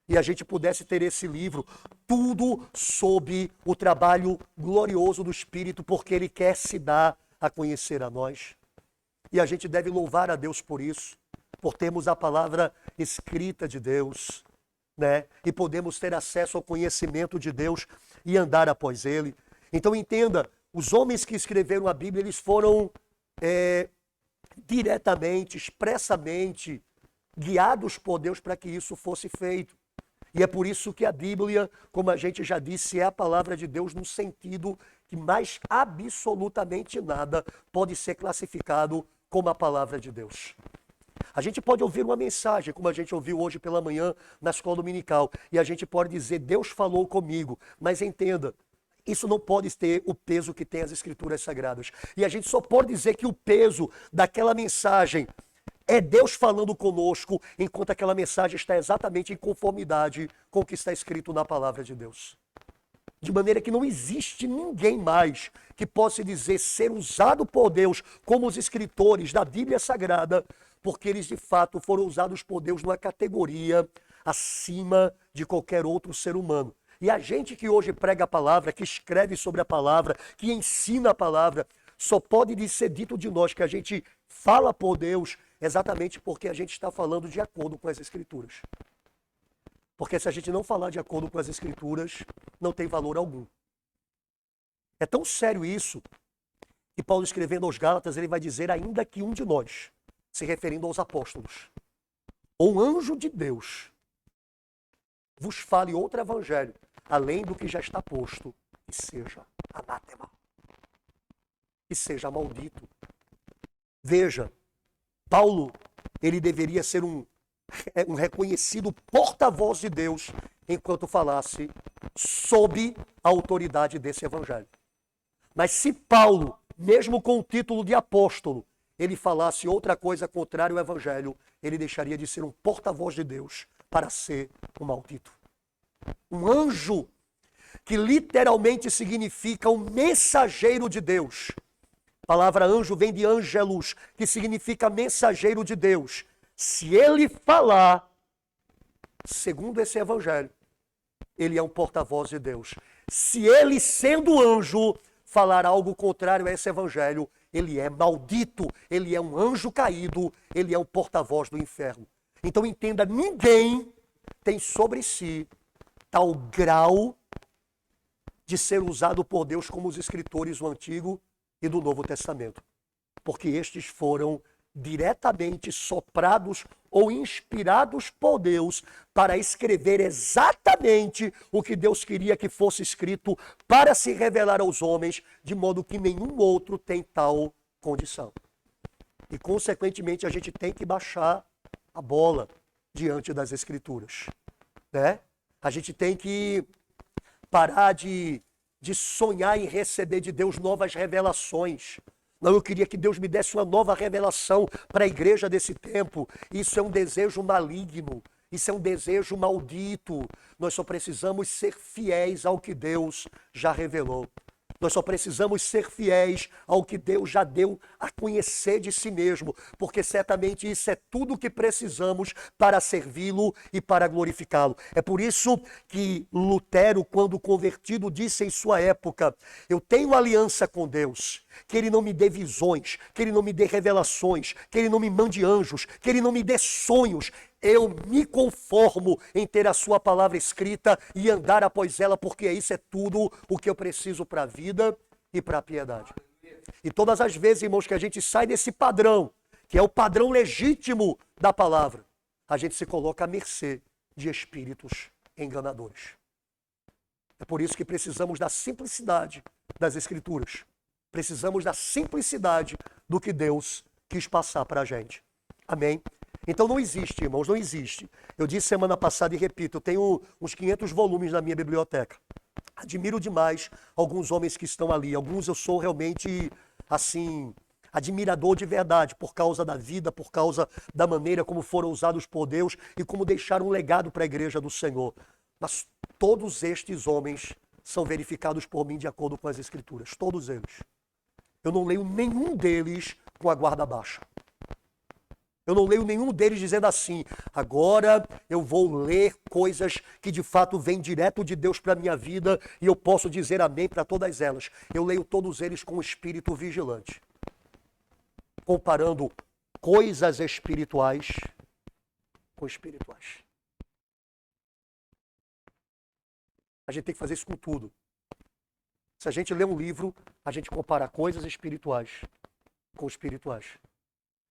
S1: e a gente pudesse ter esse livro, tudo sob o trabalho glorioso do Espírito, porque Ele quer se dar a conhecer a nós. E a gente deve louvar a Deus por isso, por termos a palavra escrita de Deus, né? E podemos ter acesso ao conhecimento de Deus e andar após Ele. Então entenda, os homens que escreveram a Bíblia, eles foram diretamente, expressamente guiados por Deus para que isso fosse feito. E é por isso que a Bíblia, como a gente já disse, é a palavra de Deus no sentido que mais absolutamente nada pode ser classificado como a palavra de Deus. A gente pode ouvir uma mensagem, como a gente ouviu hoje pela manhã na escola dominical, e a gente pode dizer, Deus falou comigo, mas entenda, isso não pode ter o peso que tem as Escrituras Sagradas. E a gente só pode dizer que o peso daquela mensagem é Deus falando conosco, enquanto aquela mensagem está exatamente em conformidade com o que está escrito na palavra de Deus. De maneira que não existe ninguém mais que possa dizer ser usado por Deus como os escritores da Bíblia Sagrada, porque eles de fato foram usados por Deus numa categoria acima de qualquer outro ser humano. E a gente que hoje prega a palavra, que escreve sobre a palavra, que ensina a palavra, só pode ser dito de nós que a gente fala por Deus exatamente porque a gente está falando de acordo com as Escrituras. Porque se a gente não falar de acordo com as Escrituras, não tem valor algum. É tão sério isso que Paulo, escrevendo aos Gálatas, ele vai dizer, ainda que um de nós, se referindo aos apóstolos, ou um anjo de Deus, vos fale outro evangelho, além do que já está posto, que seja anátema, que seja maldito. Veja, Paulo, ele deveria ser um reconhecido porta-voz de Deus enquanto falasse sob a autoridade desse evangelho. Mas se Paulo, mesmo com o título de apóstolo, ele falasse outra coisa contrária ao evangelho, ele deixaria de ser um porta-voz de Deus para ser um maldito. Um anjo, que literalmente significa um mensageiro de Deus. A palavra anjo vem de angelus, que significa mensageiro de Deus. Se ele falar, segundo esse evangelho, ele é um porta-voz de Deus. Se ele, sendo anjo, falar algo contrário a esse evangelho, ele é maldito, ele é um anjo caído, ele é um porta-voz do inferno. Então entenda, ninguém tem sobre si tal grau de ser usado por Deus como os escritores do Antigo e do Novo Testamento. Porque estes foram diretamente soprados ou inspirados por Deus para escrever exatamente o que Deus queria que fosse escrito para se revelar aos homens, de modo que nenhum outro tem tal condição. E, consequentemente, a gente tem que baixar a bola diante das Escrituras, né? A gente tem que parar de sonhar em receber de Deus novas revelações. Não, eu queria que Deus me desse uma nova revelação para a igreja desse tempo. Isso é um desejo maligno, isso é um desejo maldito. Nós só precisamos ser fiéis ao que Deus já revelou. Nós só precisamos ser fiéis ao que Deus já deu a conhecer de si mesmo, porque certamente isso é tudo o que precisamos para servi-lo e para glorificá-lo. É por isso que Lutero, quando convertido, disse em sua época, eu tenho aliança com Deus, que Ele não me dê visões, que Ele não me dê revelações, que Ele não me mande anjos, que Ele não me dê sonhos. Eu me conformo em ter a sua palavra escrita e andar após ela, porque isso é tudo o que eu preciso para a vida e para a piedade. E todas as vezes, irmãos, que a gente sai desse padrão, que é o padrão legítimo da palavra, a gente se coloca à mercê de espíritos enganadores. É por isso que precisamos da simplicidade das Escrituras. Precisamos da simplicidade do que Deus quis passar para a gente. Amém? Então não existe, irmãos, não existe. Eu disse semana passada e repito, eu tenho uns 500 volumes na minha biblioteca. Admiro demais alguns homens que estão ali. Alguns eu sou realmente, assim, admirador de verdade, por causa da vida, por causa da maneira como foram usados por Deus e como deixaram um legado para a igreja do Senhor. Mas todos estes homens são verificados por mim de acordo com as Escrituras. Todos eles. Eu não leio nenhum deles com a guarda baixa. Eu não leio nenhum deles dizendo assim, agora eu vou ler coisas que de fato vêm direto de Deus para a minha vida e eu posso dizer amém para todas elas. Eu leio todos eles com o espírito vigilante. Comparando coisas espirituais com espirituais. A gente tem que fazer isso com tudo. Se a gente lê um livro, a gente compara coisas espirituais com espirituais.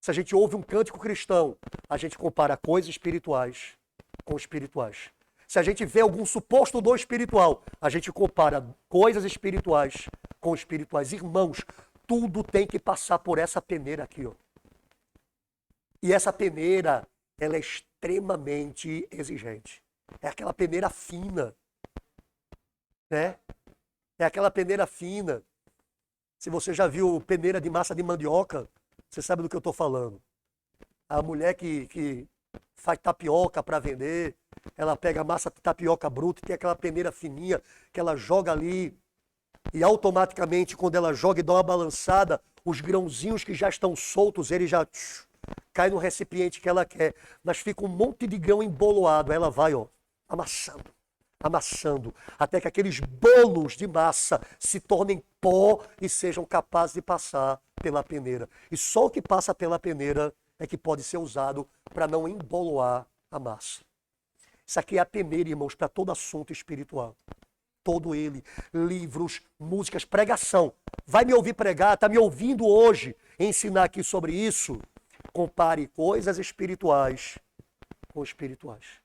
S1: Se a gente ouve um cântico cristão, a gente compara coisas espirituais com espirituais. Se a gente vê algum suposto dom espiritual, a gente compara coisas espirituais com espirituais. Irmãos, tudo tem que passar por essa peneira aqui, ó. E essa peneira, ela é extremamente exigente. É aquela peneira fina, né? É aquela peneira fina. Se você já viu peneira de massa de mandioca, você sabe do que eu estou falando. A mulher que faz tapioca para vender, ela pega a massa de tapioca bruta e tem aquela peneira fininha que ela joga ali e automaticamente quando ela joga e dá uma balançada, os grãozinhos que já estão soltos, ele já cai no recipiente que ela quer. Mas fica um monte de grão emboloado. Aí ela vai, ó, amassando, até que aqueles bolos de massa se tornem pó e sejam capazes de passar pela peneira. E só o que passa pela peneira é que pode ser usado para não emboloar a massa. Isso aqui é a peneira, irmãos, para todo assunto espiritual. Todo ele, livros, músicas, pregação. Vai me ouvir pregar, está me ouvindo hoje ensinar aqui sobre isso? Compare coisas espirituais com espirituais.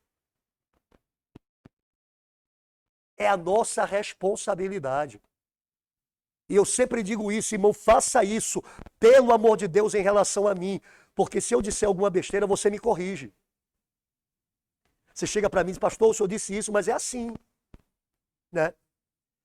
S1: É a nossa responsabilidade. E eu sempre digo isso, irmão, faça isso, pelo amor de Deus, em relação a mim. Porque se eu disser alguma besteira, você me corrige. Você chega para mim e diz, pastor, o senhor disse isso, mas é assim. Né?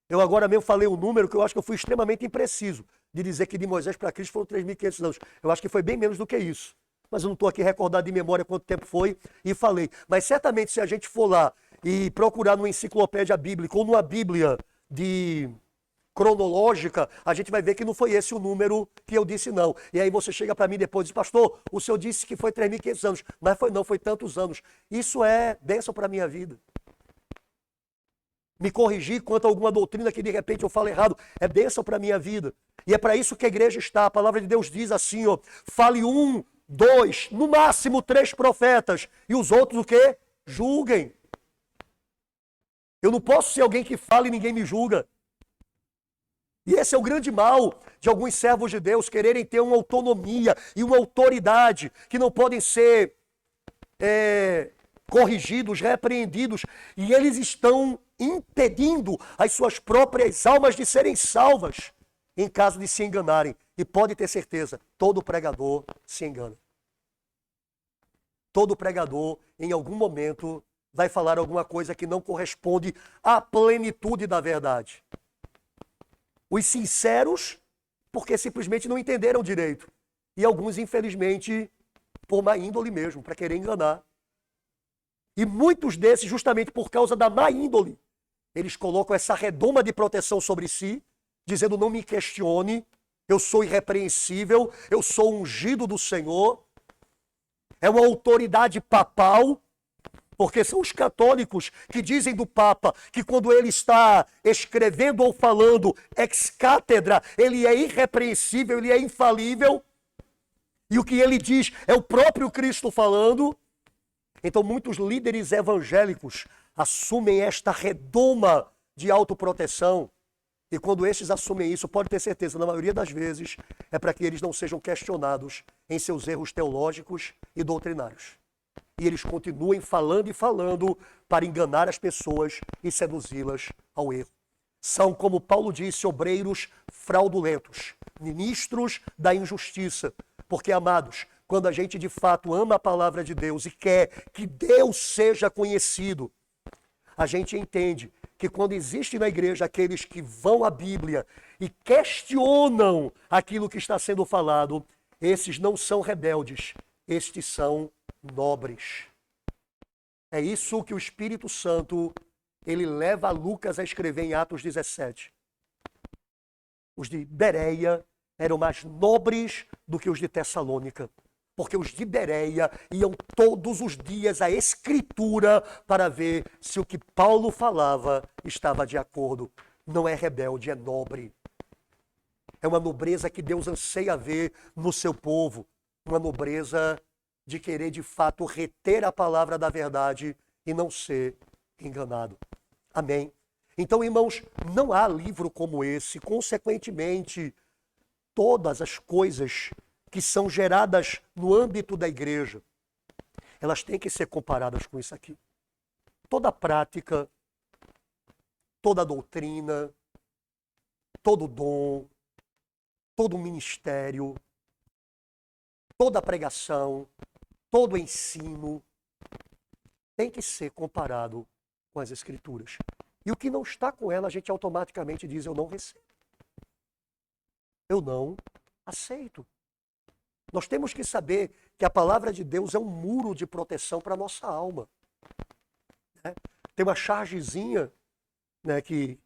S1: Eu agora mesmo falei um número que eu acho que eu fui extremamente impreciso, de dizer que de Moisés para Cristo foram 3.500 anos. Eu acho que foi bem menos do que isso. Mas eu não estou aqui recordado de memória quanto tempo foi e falei. Mas certamente se a gente for lá e procurar numa enciclopédia bíblica ou numa bíblia de cronológica, a gente vai ver que não foi esse o número que eu disse não. E aí você chega para mim depois e diz, pastor, o senhor disse que foi 3.500 anos. Mas não, foi tantos anos. Isso é bênção para a minha vida. Me corrigir quanto a alguma doutrina que de repente eu falo errado, é bênção para a minha vida. E é para isso que a igreja está. A palavra de Deus diz assim, ó, fale 1, 2, no máximo 3 profetas. E os outros o quê? Julguem. Eu não posso ser alguém que fala e ninguém me julga. E esse é o grande mal de alguns servos de Deus quererem ter uma autonomia e uma autoridade que não podem ser corrigidos, repreendidos. E eles estão impedindo as suas próprias almas de serem salvas em caso de se enganarem. E pode ter certeza, todo pregador se engana. Todo pregador, em algum momento, vai falar alguma coisa que não corresponde à plenitude da verdade. Os sinceros, porque simplesmente não entenderam direito. E alguns, infelizmente, por má índole mesmo, para querer enganar. E muitos desses, justamente por causa da má índole, eles colocam essa redoma de proteção sobre si, dizendo, não me questione, eu sou irrepreensível, eu sou ungido do Senhor. É uma autoridade papal, porque são os católicos que dizem do Papa que quando ele está escrevendo ou falando ex cátedra, ele é irrepreensível, ele é infalível. E o que ele diz é o próprio Cristo falando. Então muitos líderes evangélicos assumem esta redoma de autoproteção E quando estes assumem isso, pode ter certeza, na maioria das vezes, é para que eles não sejam questionados em seus erros teológicos e doutrinários. E eles continuem falando e falando para enganar as pessoas e seduzi-las ao erro. São, como Paulo disse, obreiros fraudulentos, ministros da injustiça. Porque, amados, quando a gente de fato ama a palavra de Deus e quer que Deus seja conhecido, a gente entende que quando existe na igreja aqueles que vão à Bíblia e questionam aquilo que está sendo falado, esses não são rebeldes, estes são nobres. É isso que o Espírito Santo, ele leva Lucas a escrever em Atos 17. Os de Bereia eram mais nobres do que os de Tessalônica, porque os de Bereia iam todos os dias à Escritura para ver se o que Paulo falava estava de acordo. Não é rebelde, é nobre. É uma nobreza que Deus anseia ver no seu povo. Uma nobreza de querer de fato reter a palavra da verdade e não ser enganado. Amém? Então, irmãos, não há livro como esse. Consequentemente, todas as coisas que são geradas no âmbito da igreja, elas têm que ser comparadas com isso aqui. Toda prática, toda doutrina, todo dom, todo ministério, toda pregação, todo ensino tem que ser comparado com as Escrituras. E o que não está com ela, a gente automaticamente diz, eu não recebo. Eu não aceito. Nós temos que saber que a palavra de Deus é um muro de proteção para a nossa alma. Né? Tem uma chargezinha, né, que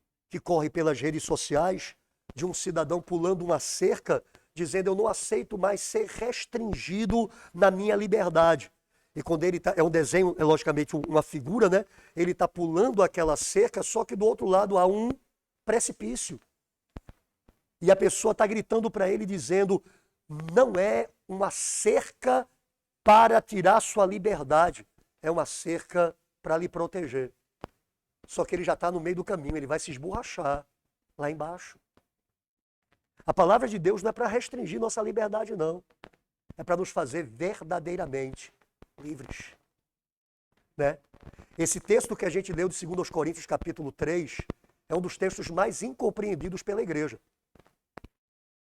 S1: corre pelas redes sociais de um cidadão pulando uma cerca, dizendo, eu não aceito mais ser restringido na minha liberdade. E quando ele tá, é um desenho, é logicamente uma figura, né? Ele está pulando aquela cerca, só que do outro lado há um precipício. E a pessoa está gritando para ele, dizendo, não é uma cerca para tirar sua liberdade, é uma cerca para lhe proteger. Só que ele já está no meio do caminho, ele vai se esborrachar lá embaixo. A palavra de Deus não é para restringir nossa liberdade, não. É para nos fazer verdadeiramente livres. Né? Esse texto que a gente leu de 2 Coríntios capítulo 3 é um dos textos mais incompreendidos pela igreja.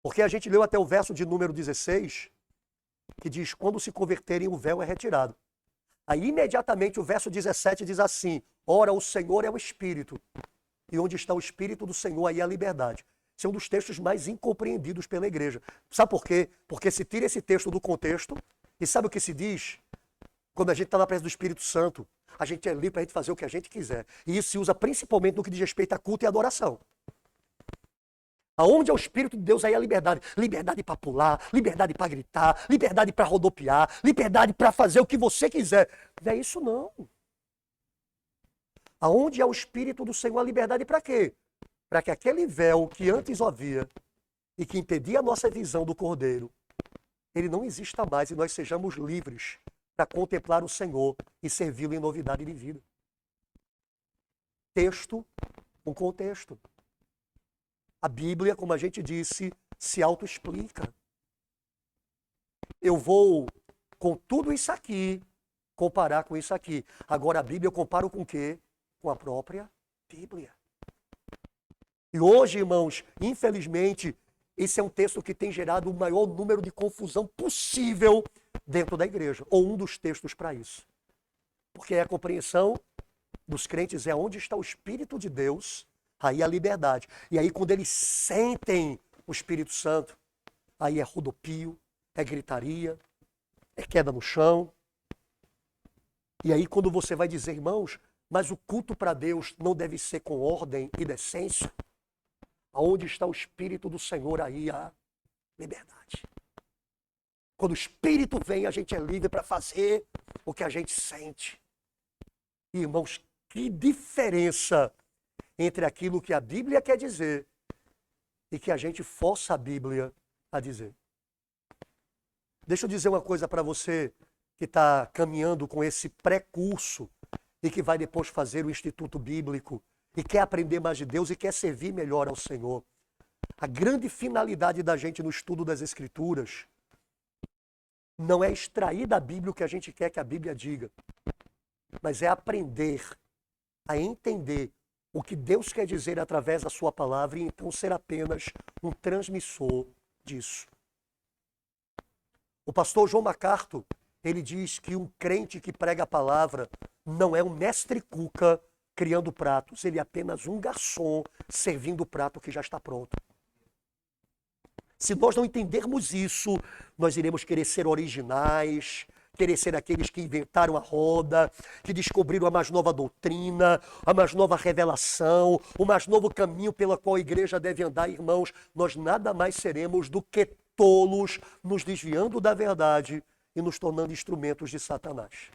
S1: Porque a gente leu até o verso de número 16, que diz, quando se converterem o véu é retirado. Aí imediatamente o verso 17 diz assim, ora o Senhor é o Espírito, e onde está o Espírito do Senhor aí é a liberdade. Esse é um dos textos mais incompreendidos pela igreja. Sabe por quê? Porque se tira esse texto do contexto, e sabe o que se diz? Quando a gente está na presença do Espírito Santo, a gente é livre para a gente fazer o que a gente quiser. E isso se usa principalmente no que diz respeito a culto e adoração. Aonde é o Espírito de Deus, aí é a liberdade. Liberdade para pular, liberdade para gritar, liberdade para rodopiar, liberdade para fazer o que você quiser. Não é isso não. Aonde é o Espírito do Senhor, a liberdade para quê? Para que aquele véu que antes havia e que impedia a nossa visão do Cordeiro, ele não exista mais e nós sejamos livres para contemplar o Senhor e servi-lo em novidade de vida. Texto, um contexto. A Bíblia, como a gente disse, se autoexplica. Eu vou, com tudo isso aqui, comparar com isso aqui. Agora a Bíblia eu comparo com o quê? Com a própria Bíblia. E hoje, irmãos, infelizmente, esse é um texto que tem gerado o maior número de confusão possível dentro da igreja, ou um dos textos para isso. Porque a compreensão dos crentes é onde está o Espírito de Deus, aí a liberdade. E aí quando eles sentem o Espírito Santo, aí é rodopio, é gritaria, é queda no chão. E aí quando você vai dizer, irmãos, mas o culto para Deus não deve ser com ordem e decência, aonde está o Espírito do Senhor, aí há liberdade. Quando o Espírito vem, a gente é livre para fazer o que a gente sente. E, irmãos, que diferença entre aquilo que a Bíblia quer dizer e que a gente força a Bíblia a dizer. Deixa eu dizer uma coisa para você que está caminhando com esse pré-curso e que vai depois fazer o Instituto Bíblico e quer aprender mais de Deus e quer servir melhor ao Senhor. A grande finalidade da gente no estudo das Escrituras não é extrair da Bíblia o que a gente quer que a Bíblia diga, mas é aprender a entender o que Deus quer dizer através da sua palavra e então ser apenas um transmissor disso. O pastor John MacArthur, ele diz que um crente que prega a palavra não é um mestre cuca criando pratos, ele é apenas um garçom servindo o prato que já está pronto. Se nós não entendermos isso, nós iremos querer ser originais, querer ser aqueles que inventaram a roda, que descobriram a mais nova doutrina, a mais nova revelação, o mais novo caminho pela qual a igreja deve andar, irmãos. Nós nada mais seremos do que tolos, nos desviando da verdade e nos tornando instrumentos de Satanás.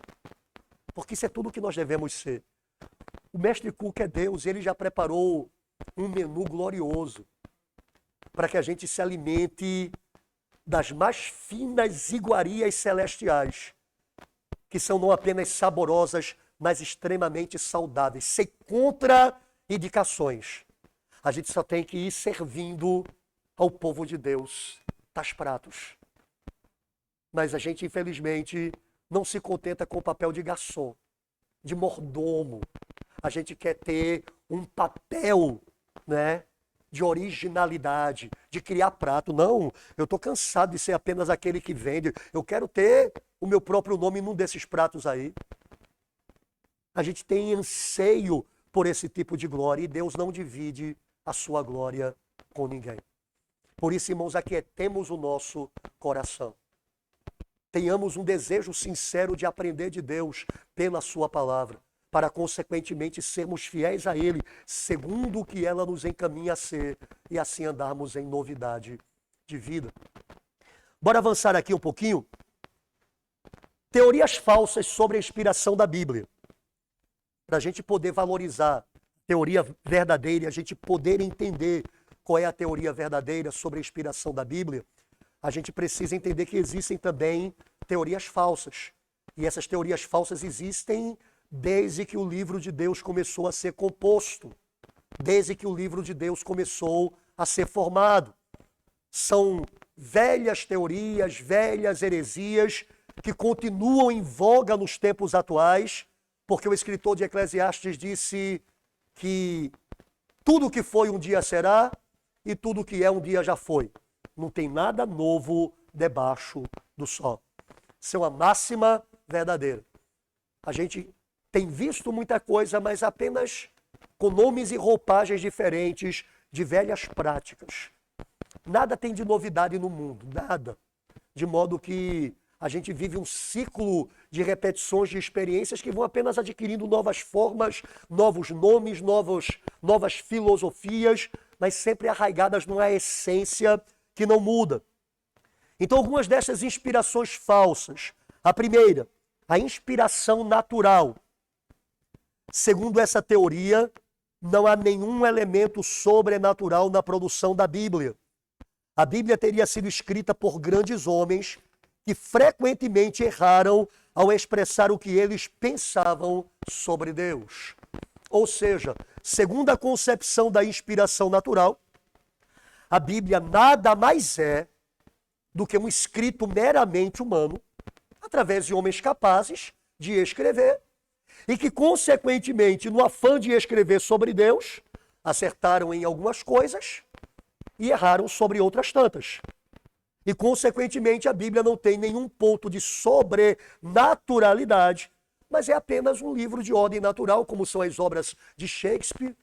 S1: Porque isso é tudo o que nós devemos ser. O mestre Cook é Deus, ele já preparou um menu glorioso para que a gente se alimente das mais finas iguarias celestiais, que são não apenas saborosas, mas extremamente saudáveis, sem contraindicações. A gente só tem que ir servindo ao povo de Deus, tais pratos. Mas a gente, infelizmente, não se contenta com o papel de garçom, de mordomo. A gente quer ter um papel, né, de originalidade, de criar prato. Não, eu estou cansado de ser apenas aquele que vende. Eu quero ter o meu próprio nome num desses pratos aí. A gente tem anseio por esse tipo de glória e Deus não divide a sua glória com ninguém. Por isso, irmãos, aquietemos o nosso coração. Tenhamos um desejo sincero de aprender de Deus pela sua palavra, para consequentemente sermos fiéis a Ele, segundo o que ela nos encaminha a ser, e assim andarmos em novidade de vida. Bora avançar aqui um pouquinho. Teorias falsas sobre a inspiração da Bíblia. Para a gente poder valorizar a teoria verdadeira, a gente poder entender qual é a teoria verdadeira sobre a inspiração da Bíblia, a gente precisa entender que existem também teorias falsas. E essas teorias falsas existem desde que o livro de Deus começou a ser composto, desde que o livro de Deus começou a ser formado. São velhas teorias, velhas heresias que continuam em voga nos tempos atuais, porque o escritor de Eclesiastes disse que tudo que foi um dia será e tudo que é um dia já foi. Não tem nada novo debaixo do sol. Isso é uma máxima verdadeira. A gente tem visto muita coisa, mas apenas com nomes e roupagens diferentes de velhas práticas. Nada tem de novidade no mundo, nada. De modo que a gente vive um ciclo de repetições de experiências que vão apenas adquirindo novas formas, novos nomes, novas filosofias, mas sempre arraigadas numa essência que não muda. Então, algumas dessas inspirações falsas. A primeira, a inspiração natural. Segundo essa teoria, não há nenhum elemento sobrenatural na produção da Bíblia. A Bíblia teria sido escrita por grandes homens que frequentemente erraram ao expressar o que eles pensavam sobre Deus. Ou seja, segundo a concepção da inspiração natural, a Bíblia nada mais é do que um escrito meramente humano, através de homens capazes de escrever, e que, consequentemente, no afã de escrever sobre Deus, acertaram em algumas coisas e erraram sobre outras tantas. E, consequentemente, a Bíblia não tem nenhum ponto de sobrenaturalidade, mas é apenas um livro de ordem natural, como são as obras de Shakespeare,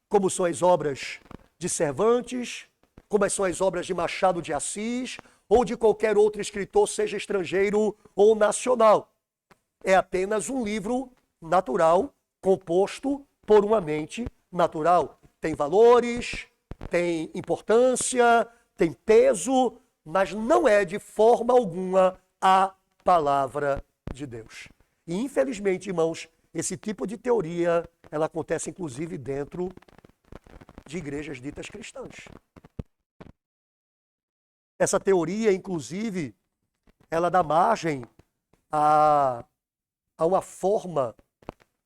S1: como são as obras de Cervantes, como são as obras de Machado de Assis, ou de qualquer outro escritor, seja estrangeiro ou nacional. É apenas um livro natural, composto por uma mente natural. Tem valores, tem importância, tem peso, mas não é de forma alguma a palavra de Deus. E infelizmente, irmãos, esse tipo de teoria, ela acontece inclusive dentro de igrejas ditas cristãs. Essa teoria, inclusive, ela dá margem a uma forma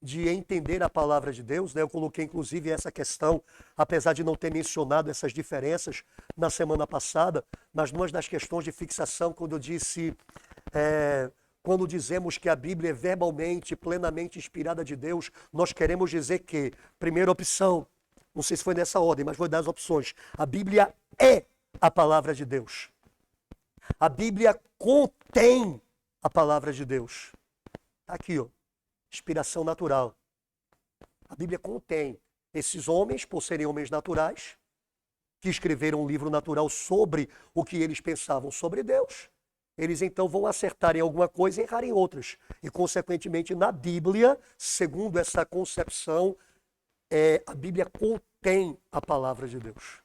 S1: de entender a palavra de Deus, né? Eu coloquei inclusive essa questão, apesar de não ter mencionado essas diferenças na semana passada, mas numa das questões de fixação, quando eu disse, quando dizemos que a Bíblia é verbalmente, plenamente inspirada de Deus, nós queremos dizer que, primeira opção, não sei se foi nessa ordem, mas vou dar as opções, a Bíblia é a palavra de Deus. A Bíblia contém a palavra de Deus. Está aqui, ó. Inspiração natural. A Bíblia contém esses homens, por serem homens naturais, que escreveram um livro natural sobre o que eles pensavam sobre Deus. Eles então vão acertar em alguma coisa e errar em outras. E, consequentemente, na Bíblia, segundo essa concepção, a Bíblia contém a palavra de Deus.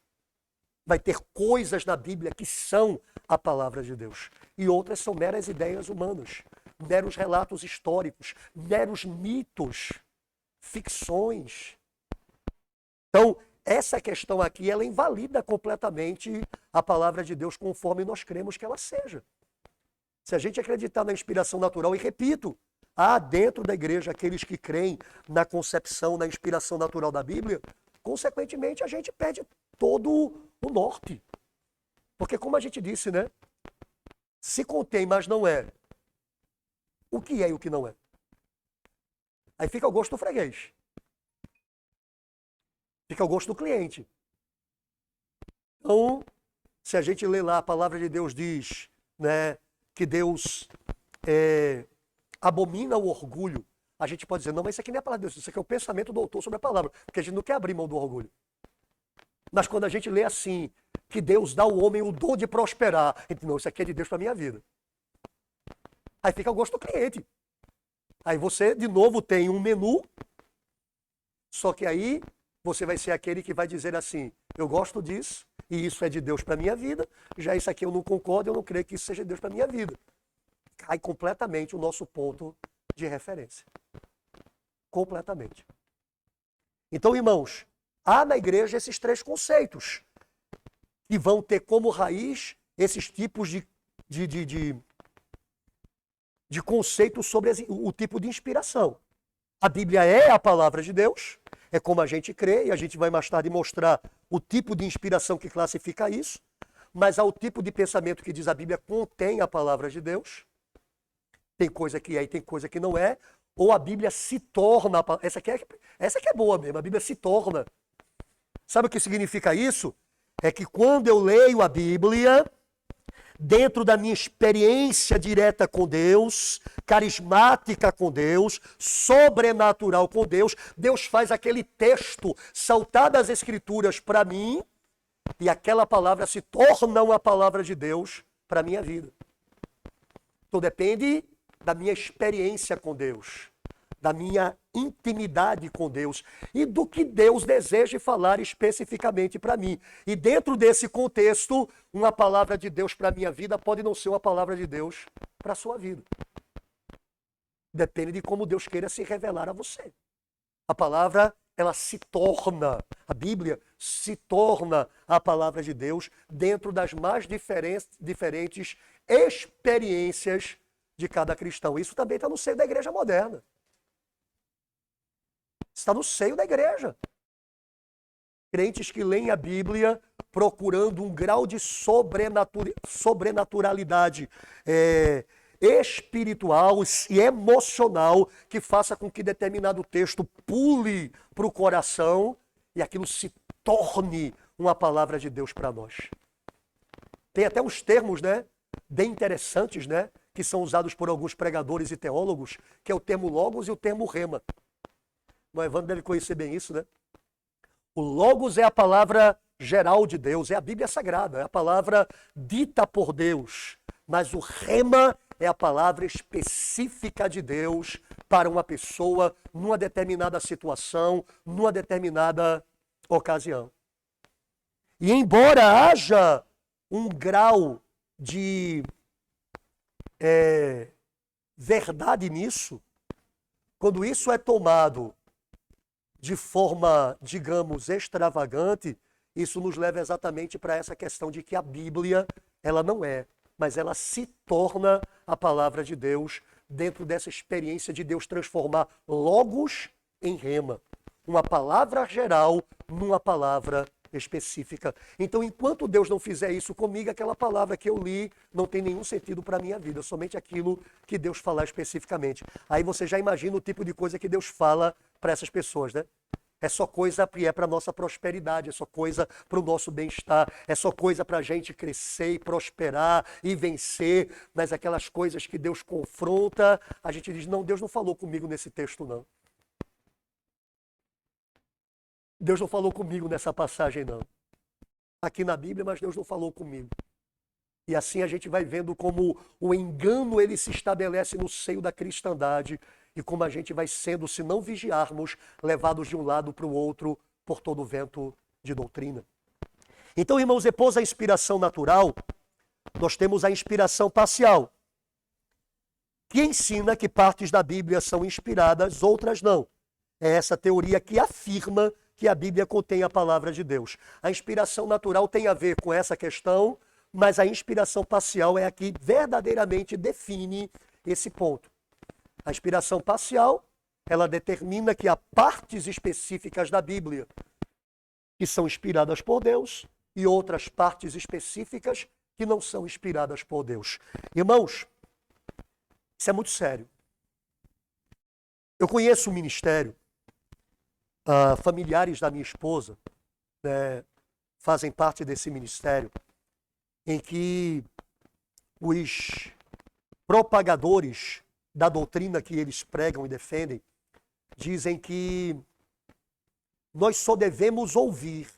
S1: Vai ter coisas na Bíblia que são a palavra de Deus. E outras são meras ideias humanas, meros relatos históricos, meros mitos, ficções. Então, essa questão aqui, ela invalida completamente a palavra de Deus conforme nós cremos que ela seja. Se a gente acreditar na inspiração natural, e repito, há dentro da igreja aqueles que creem na concepção, na inspiração natural da Bíblia, consequentemente a gente perde todo o norte. Porque como a gente disse, né? Se contém, mas não é. O que é e o que não é? Aí fica ao gosto do freguês. Fica ao gosto do cliente. Então, se a gente lê lá, a palavra de Deus diz, né, que Deus abomina o orgulho, a gente pode dizer, não, mas isso aqui não é a palavra de Deus, isso aqui é o pensamento do autor sobre a palavra, porque a gente não quer abrir mão do orgulho. Mas quando a gente lê assim, que Deus dá ao homem o dom de prosperar, a gente, não, isso aqui é de Deus para a minha vida. Aí fica ao gosto do cliente. Aí você, de novo, tem um menu, só que aí você vai ser aquele que vai dizer assim, eu gosto disso, e isso é de Deus para a minha vida, já isso aqui eu não concordo, eu não creio que isso seja de Deus para a minha vida. Cai completamente o nosso ponto de referência. Completamente. Então, irmãos, há na igreja esses três conceitos, que vão ter como raiz esses tipos de conceitos sobre o tipo de inspiração. A Bíblia é a palavra de Deus, é como a gente crê, e a gente vai mais tarde mostrar o tipo de inspiração que classifica isso, mas há o tipo de pensamento que diz a Bíblia contém a palavra de Deus, tem coisa que é e tem coisa que não é, ou a Bíblia se torna, essa aqui é boa mesmo, a Bíblia se torna. Sabe o que significa isso? É que quando eu leio a Bíblia, dentro da minha experiência direta com Deus, carismática com Deus, sobrenatural com Deus, Deus faz aquele texto saltar das Escrituras para mim e aquela palavra se torna uma palavra de Deus para a minha vida. Então depende da minha experiência com Deus, da minha intimidade com Deus e do que Deus deseja falar especificamente para mim. E dentro desse contexto, uma palavra de Deus para a minha vida pode não ser uma palavra de Deus para a sua vida. Depende de como Deus queira se revelar a você. A palavra, ela se torna, a Bíblia se torna a palavra de Deus dentro das mais diferentes experiências de cada cristão. Isso também está no seio da igreja moderna. Está no seio da igreja. Crentes que leem a Bíblia procurando um grau de sobrenaturalidade espiritual e emocional que faça com que determinado texto pule para o coração e aquilo se torne uma palavra de Deus para nós. Tem até uns termos, né, bem interessantes, né, que são usados por alguns pregadores e teólogos, que é o termo logos e o termo rema. O Evandro deve conhecer bem isso, né? O logos é a palavra geral de Deus, é a Bíblia Sagrada, é a palavra dita por Deus. Mas o rema é a palavra específica de Deus para uma pessoa, numa determinada situação, numa determinada ocasião. E embora haja um grau de verdade nisso, quando isso é tomado de forma, digamos, extravagante, isso nos leva exatamente para essa questão de que a Bíblia, ela não é, mas ela se torna a palavra de Deus dentro dessa experiência de Deus transformar logos em rema. Uma palavra geral numa palavra específica. Então, enquanto Deus não fizer isso comigo, aquela palavra que eu li não tem nenhum sentido para a minha vida, somente aquilo que Deus falar especificamente. Aí você já imagina o tipo de coisa que Deus fala para essas pessoas, né? É só coisa que é para a nossa prosperidade, é só coisa para o nosso bem-estar, é só coisa para a gente crescer e prosperar e vencer, mas aquelas coisas que Deus confronta, a gente diz, não, Deus não falou comigo nesse texto, não. Deus não falou comigo nessa passagem, não. Aqui na Bíblia, mas Deus não falou comigo. E assim a gente vai vendo como o engano ele se estabelece no seio da cristandade e como a gente vai sendo, se não vigiarmos, levados de um lado para o outro por todo o vento de doutrina. Então, irmãos, depois da inspiração natural, nós temos a inspiração parcial, que ensina que partes da Bíblia são inspiradas, outras não. É essa teoria que afirma que a Bíblia contém a palavra de Deus. A inspiração natural tem a ver com essa questão, mas a inspiração parcial é a que verdadeiramente define esse ponto. A inspiração parcial, ela determina que há partes específicas da Bíblia que são inspiradas por Deus e outras partes específicas que não são inspiradas por Deus. Irmãos, isso é muito sério. Eu conheço um ministério, familiares da minha esposa, né, fazem parte desse ministério, em que os propagadores da doutrina que eles pregam e defendem dizem que nós só devemos ouvir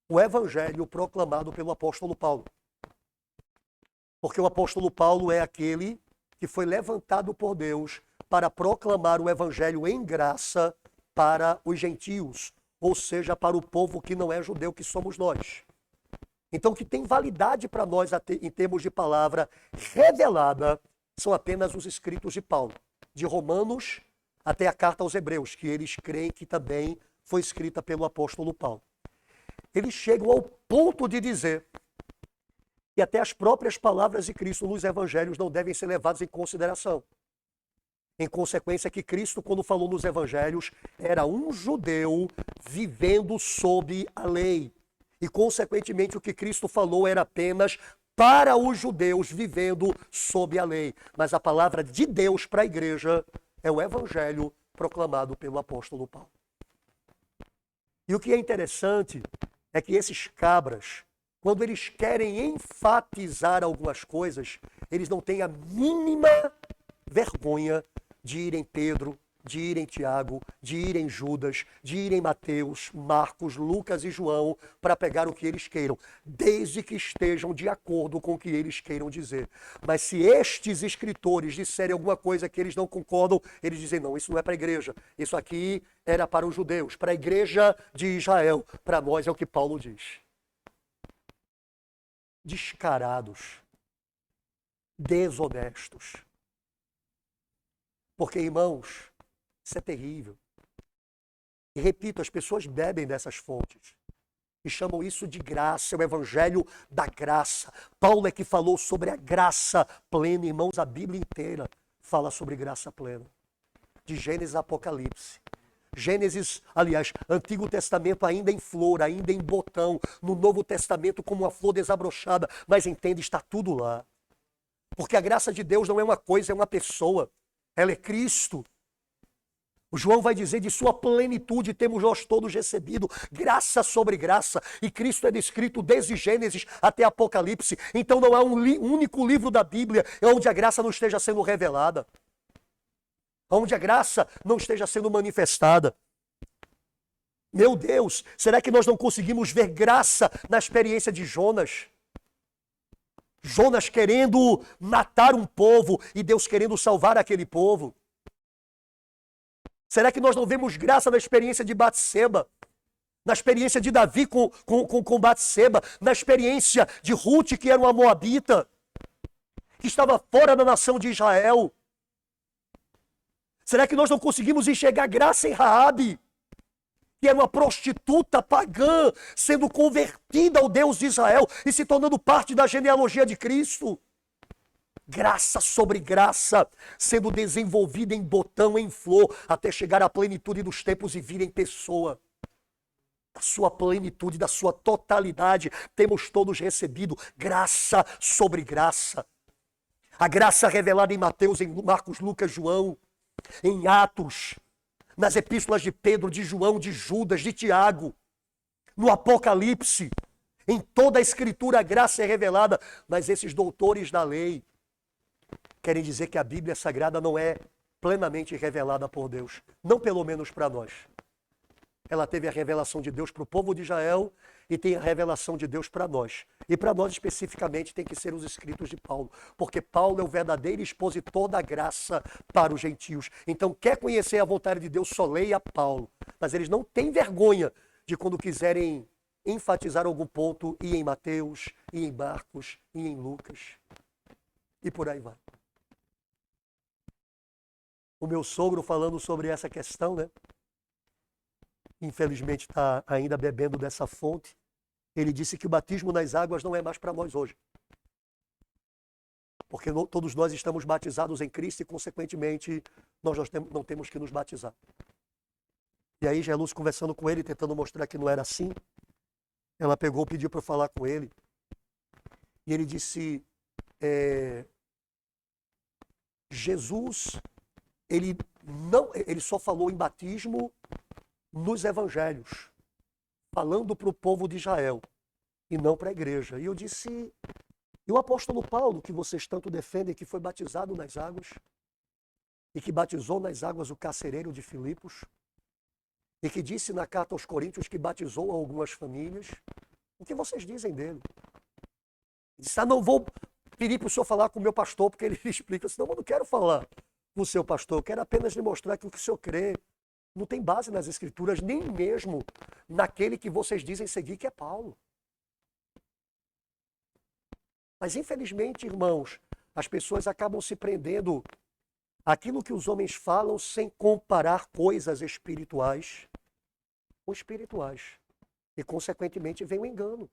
S1: o evangelho proclamado pelo apóstolo Paulo. Porque o apóstolo Paulo é aquele que foi levantado por Deus para proclamar o evangelho em graça para os gentios, ou seja, para o povo que não é judeu, que somos nós. Então, o que tem validade para nós em termos de palavra revelada são apenas os escritos de Paulo, de Romanos até a carta aos Hebreus, que eles creem que também foi escrita pelo apóstolo Paulo. Eles chegam ao ponto de dizer que até as próprias palavras de Cristo nos evangelhos não devem ser levadas em consideração. Em consequência que Cristo, quando falou nos evangelhos, era um judeu vivendo sob a lei. E, consequentemente, o que Cristo falou era apenas para os judeus vivendo sob a lei. Mas a palavra de Deus para a igreja é o evangelho proclamado pelo apóstolo Paulo. E o que é interessante é que esses cabras, quando eles querem enfatizar algumas coisas, eles não têm a mínima vergonha de ir em Pedro, de ir em Tiago, de ir em Judas, de ir em Mateus, Marcos, Lucas e João, para pegar o que eles queiram, desde que estejam de acordo com o que eles queiram dizer. Mas se estes escritores disserem alguma coisa que eles não concordam, eles dizem, não, isso não é para a igreja, isso aqui era para os judeus, para a igreja de Israel, para nós é o que Paulo diz. Descarados, desonestos. Porque, irmãos, isso é terrível. E repito, as pessoas bebem dessas fontes e chamam isso de graça, é o evangelho da graça. Paulo é que falou sobre a graça plena, irmãos, a Bíblia inteira fala sobre graça plena. De Gênesis a Apocalipse. Gênesis, aliás, Antigo Testamento ainda em flor, ainda em botão, no Novo Testamento como uma flor desabrochada, mas entende, está tudo lá. Porque a graça de Deus não é uma coisa, é uma pessoa. Ela é Cristo. O João vai dizer, de sua plenitude temos nós todos recebido graça sobre graça. E Cristo é descrito desde Gênesis até Apocalipse. Então não há um único livro da Bíblia onde a graça não esteja sendo revelada. Onde a graça não esteja sendo manifestada. Meu Deus, será que nós não conseguimos ver graça na experiência de Jonas? Jonas querendo matar um povo e Deus querendo salvar aquele povo. Será que nós não vemos graça na experiência de Batseba? Na experiência de Davi com Batseba? Na experiência de Ruth, que era uma moabita, que estava fora da nação de Israel? Será que nós não conseguimos enxergar graça em Raabe, que era uma prostituta pagã, sendo convertida ao Deus de Israel e se tornando parte da genealogia de Cristo? Graça sobre graça, sendo desenvolvida em botão, em flor, até chegar à plenitude dos tempos e vir em pessoa. Da sua plenitude, da sua totalidade, temos todos recebido graça sobre graça. A graça revelada em Mateus, em Marcos, Lucas, João, em Atos, nas epístolas de Pedro, de João, de Judas, de Tiago, no Apocalipse, em toda a Escritura a graça é revelada, mas esses doutores da lei querem dizer que a Bíblia Sagrada não é plenamente revelada por Deus, não pelo menos para nós. Ela teve a revelação de Deus para o povo de Israel e tem a revelação de Deus para nós. E para nós especificamente tem que ser os escritos de Paulo, porque Paulo é o verdadeiro expositor da graça para os gentios. Então, quer conhecer a vontade de Deus, só leia Paulo. Mas eles não têm vergonha de quando quiserem enfatizar algum ponto, ir em Mateus, ir em Marcos, ir em Lucas. E por aí vai. O meu sogro falando sobre essa questão, né? Infelizmente está ainda bebendo dessa fonte. Ele disse que o batismo nas águas não é mais para nós hoje. Porque todos nós estamos batizados em Cristo e, consequentemente, nós não temos que nos batizar. E aí, Jesus conversando com ele, tentando mostrar que não era assim, ela pegou, pediu para eu falar com ele. E ele disse, Jesus, ele só falou em batismo nos evangelhos, falando para o povo de Israel e não para a igreja. E eu disse, e o apóstolo Paulo, que vocês tanto defendem, que foi batizado nas águas e que batizou nas águas o carcereiro de Filipos e que disse na carta aos Coríntios que batizou algumas famílias, o que vocês dizem dele? Ele disse, não vou pedir para o senhor falar com o meu pastor, porque ele explica, senão eu não quero falar com o seu pastor, eu quero apenas lhe mostrar que o que o senhor crê não tem base nas Escrituras, nem mesmo naquele que vocês dizem seguir, que é Paulo. Mas, infelizmente, irmãos, as pessoas acabam se prendendo àquilo que os homens falam sem comparar coisas espirituais com espirituais. E, consequentemente, vem o engano.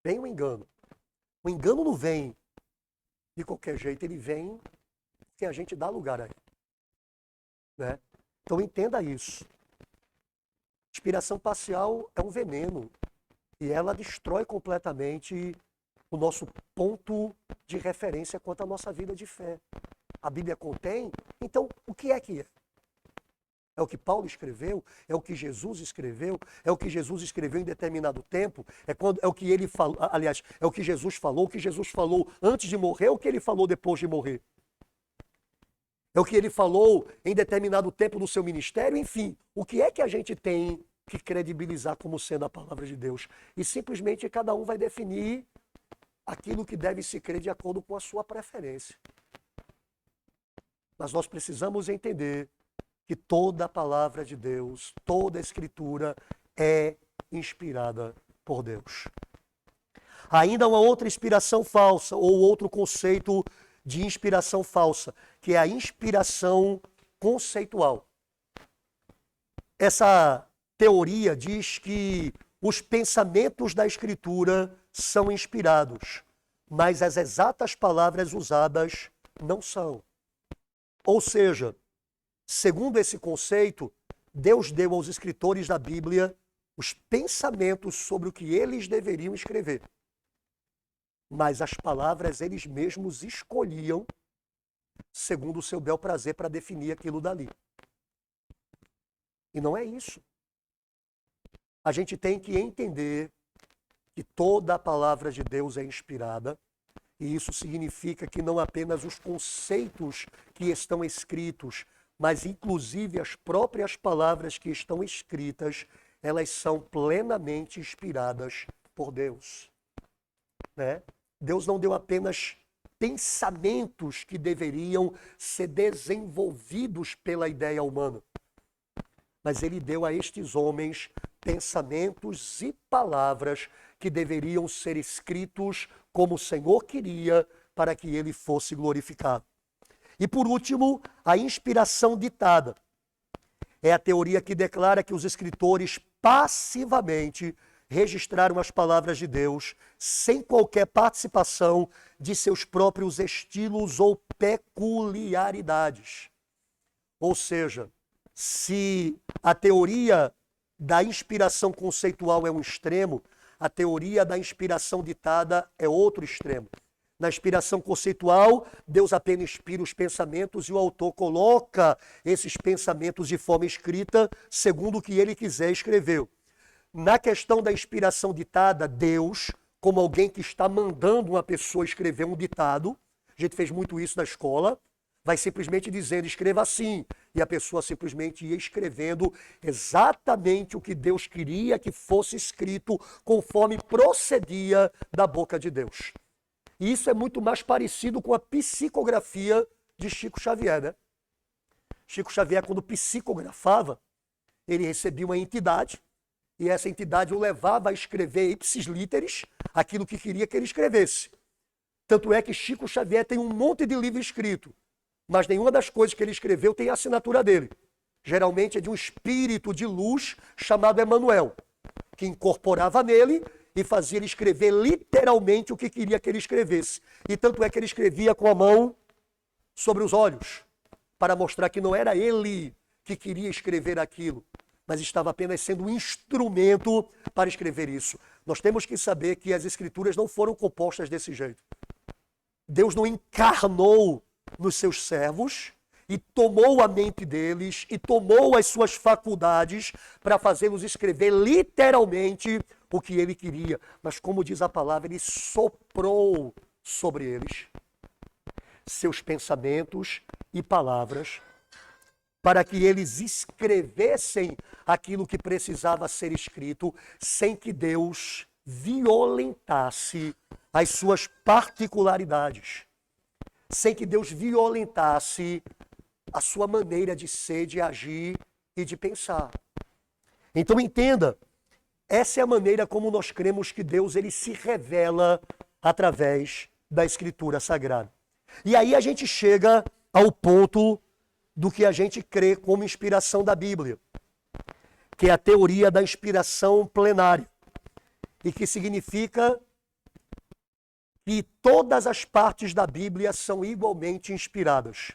S1: Vem o engano. O engano não vem de qualquer jeito, ele vem porque a gente dá lugar a ele. Né? Então entenda isso. Inspiração parcial é um veneno e ela destrói completamente o nosso ponto de referência quanto à nossa vida de fé. A Bíblia contém, então o que é que é? É o que Paulo escreveu? É o que Jesus escreveu? É o que Jesus escreveu em determinado tempo? É o que ele falou, aliás, é o que Jesus falou antes de morrer ou o que ele falou depois de morrer? É o que ele falou em determinado tempo do seu ministério, enfim. O que é que a gente tem que credibilizar como sendo a palavra de Deus? E simplesmente cada um vai definir aquilo que deve se crer de acordo com a sua preferência. Mas nós precisamos entender que toda a palavra de Deus, toda a Escritura é inspirada por Deus. Ainda uma outra inspiração falsa, ou outro conceito de inspiração falsa, que é a inspiração conceitual. Essa teoria diz que os pensamentos da Escritura são inspirados, mas as exatas palavras usadas não são. Ou seja, segundo esse conceito, Deus deu aos escritores da Bíblia os pensamentos sobre o que eles deveriam escrever. Mas as palavras eles mesmos escolhiam segundo o seu bel prazer para definir aquilo dali. E não é isso. A gente tem que entender que toda a palavra de Deus é inspirada, e isso significa que não apenas os conceitos que estão escritos, mas inclusive as próprias palavras que estão escritas, elas são plenamente inspiradas por Deus. Né? Deus não deu apenas pensamentos que deveriam ser desenvolvidos pela ideia humana, mas ele deu a estes homens pensamentos e palavras que deveriam ser escritos como o Senhor queria para que ele fosse glorificado. E por último, a inspiração ditada. É a teoria que declara que os escritores passivamente registraram as palavras de Deus sem qualquer participação de seus próprios estilos ou peculiaridades. Ou seja, se a teoria da inspiração conceitual é um extremo, a teoria da inspiração ditada é outro extremo. Na inspiração conceitual, Deus apenas inspira os pensamentos e o autor coloca esses pensamentos de forma escrita, segundo o que ele quiser escrever. Na questão da inspiração ditada, Deus, como alguém que está mandando uma pessoa escrever um ditado, a gente fez muito isso na escola, vai simplesmente dizendo, escreva assim, e a pessoa simplesmente ia escrevendo exatamente o que Deus queria que fosse escrito, conforme procedia da boca de Deus. E isso é muito mais parecido com a psicografia de Chico Xavier, né? Chico Xavier, quando psicografava, ele recebia uma entidade, e essa entidade o levava a escrever ipsis literis, aquilo que queria que ele escrevesse. Tanto é que Chico Xavier tem um monte de livro escrito, mas nenhuma das coisas que ele escreveu tem a assinatura dele. Geralmente é de um espírito de luz chamado Emmanuel, que incorporava nele e fazia ele escrever literalmente o que queria que ele escrevesse. E tanto é que ele escrevia com a mão sobre os olhos, para mostrar que não era ele que queria escrever aquilo, mas estava apenas sendo um instrumento para escrever isso. Nós temos que saber que as escrituras não foram compostas desse jeito. Deus não encarnou nos seus servos e tomou a mente deles e tomou as suas faculdades para fazê-los escrever literalmente o que ele queria. Mas como diz a palavra, ele soprou sobre eles seus pensamentos e palavras para que eles escrevessem aquilo que precisava ser escrito sem que Deus violentasse as suas particularidades, sem que Deus violentasse a sua maneira de ser, de agir e de pensar. Então entenda, essa é a maneira como nós cremos que Deus ele se revela através da Escritura Sagrada. E aí a gente chega ao ponto do que a gente crê como inspiração da Bíblia, que é a teoria da inspiração plenária, e que significa que todas as partes da Bíblia são igualmente inspiradas.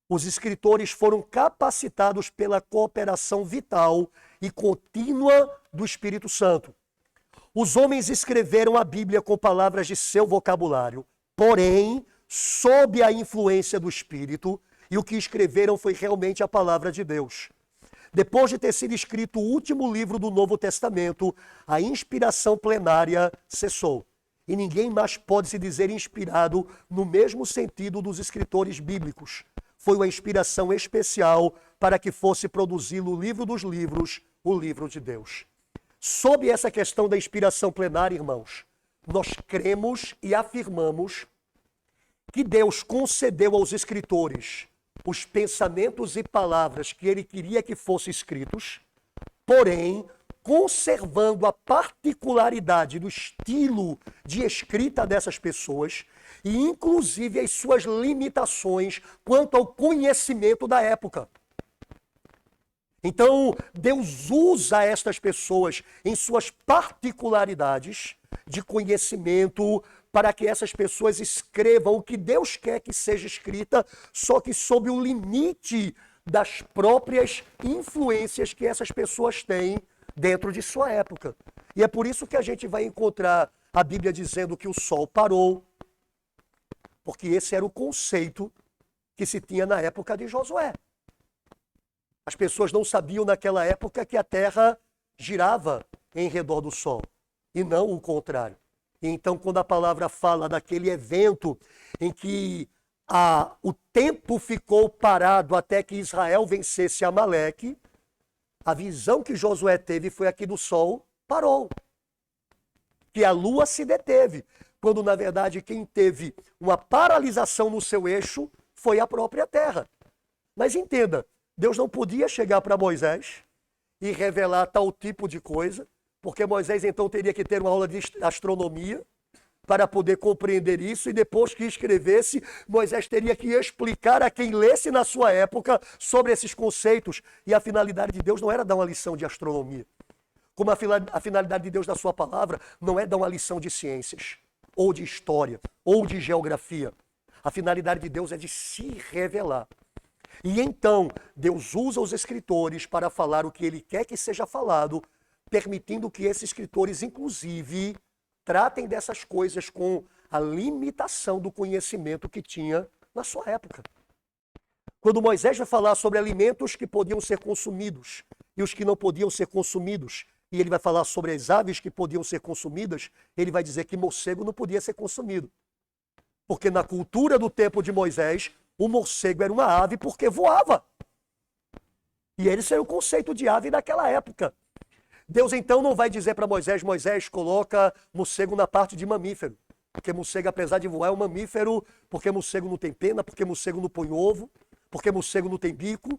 S1: Os escritores foram capacitados pela cooperação vital e contínua do Espírito Santo. Os homens escreveram a Bíblia com palavras de seu vocabulário, porém, sob a influência do Espírito, e o que escreveram foi realmente a palavra de Deus. Depois de ter sido escrito o último livro do Novo Testamento, a inspiração plenária cessou. E ninguém mais pode se dizer inspirado no mesmo sentido dos escritores bíblicos. Foi uma inspiração especial para que fosse produzido o livro dos livros, o livro de Deus. Sob essa questão da inspiração plenária, irmãos, nós cremos e afirmamos que Deus concedeu aos escritores os pensamentos e palavras que ele queria que fossem escritos, porém, conservando a particularidade do estilo de escrita dessas pessoas e, inclusive, as suas limitações quanto ao conhecimento da época. Então, Deus usa estas pessoas em suas particularidades de conhecimento para que essas pessoas escrevam o que Deus quer que seja escrita, só que sob o limite das próprias influências que essas pessoas têm dentro de sua época. E é por isso que a gente vai encontrar a Bíblia dizendo que o sol parou, porque esse era o conceito que se tinha na época de Josué. As pessoas não sabiam naquela época que a terra girava em redor do sol, e não o contrário. E então, quando a palavra fala daquele evento em que o tempo ficou parado até que Israel vencesse Amaleque, a visão que Josué teve foi a que do sol parou, que a lua se deteve, quando na verdade quem teve uma paralisação no seu eixo foi a própria terra. Mas entenda, Deus não podia chegar para Moisés e revelar tal tipo de coisa, porque Moisés então teria que ter uma aula de astronomia para poder compreender isso, e depois que escrevesse, Moisés teria que explicar a quem lesse na sua época sobre esses conceitos. E a finalidade de Deus não era dar uma lição de astronomia. Como a finalidade de Deus da sua palavra não é dar uma lição de ciências, ou de história, ou de geografia. A finalidade de Deus é de se revelar. E então, Deus usa os escritores para falar o que Ele quer que seja falado, permitindo que esses escritores, inclusive, tratem dessas coisas com a limitação do conhecimento que tinha na sua época. Quando Moisés vai falar sobre alimentos que podiam ser consumidos e os que não podiam ser consumidos, e ele vai falar sobre as aves que podiam ser consumidas, ele vai dizer que morcego não podia ser consumido. Porque na cultura do tempo de Moisés, o morcego era uma ave porque voava. E esse era o conceito de ave naquela época. Deus então não vai dizer para Moisés, Moisés, coloca morcego na parte de mamífero. Porque morcego, apesar de voar, é um mamífero, porque morcego não tem pena, porque morcego não põe ovo, porque morcego não tem bico.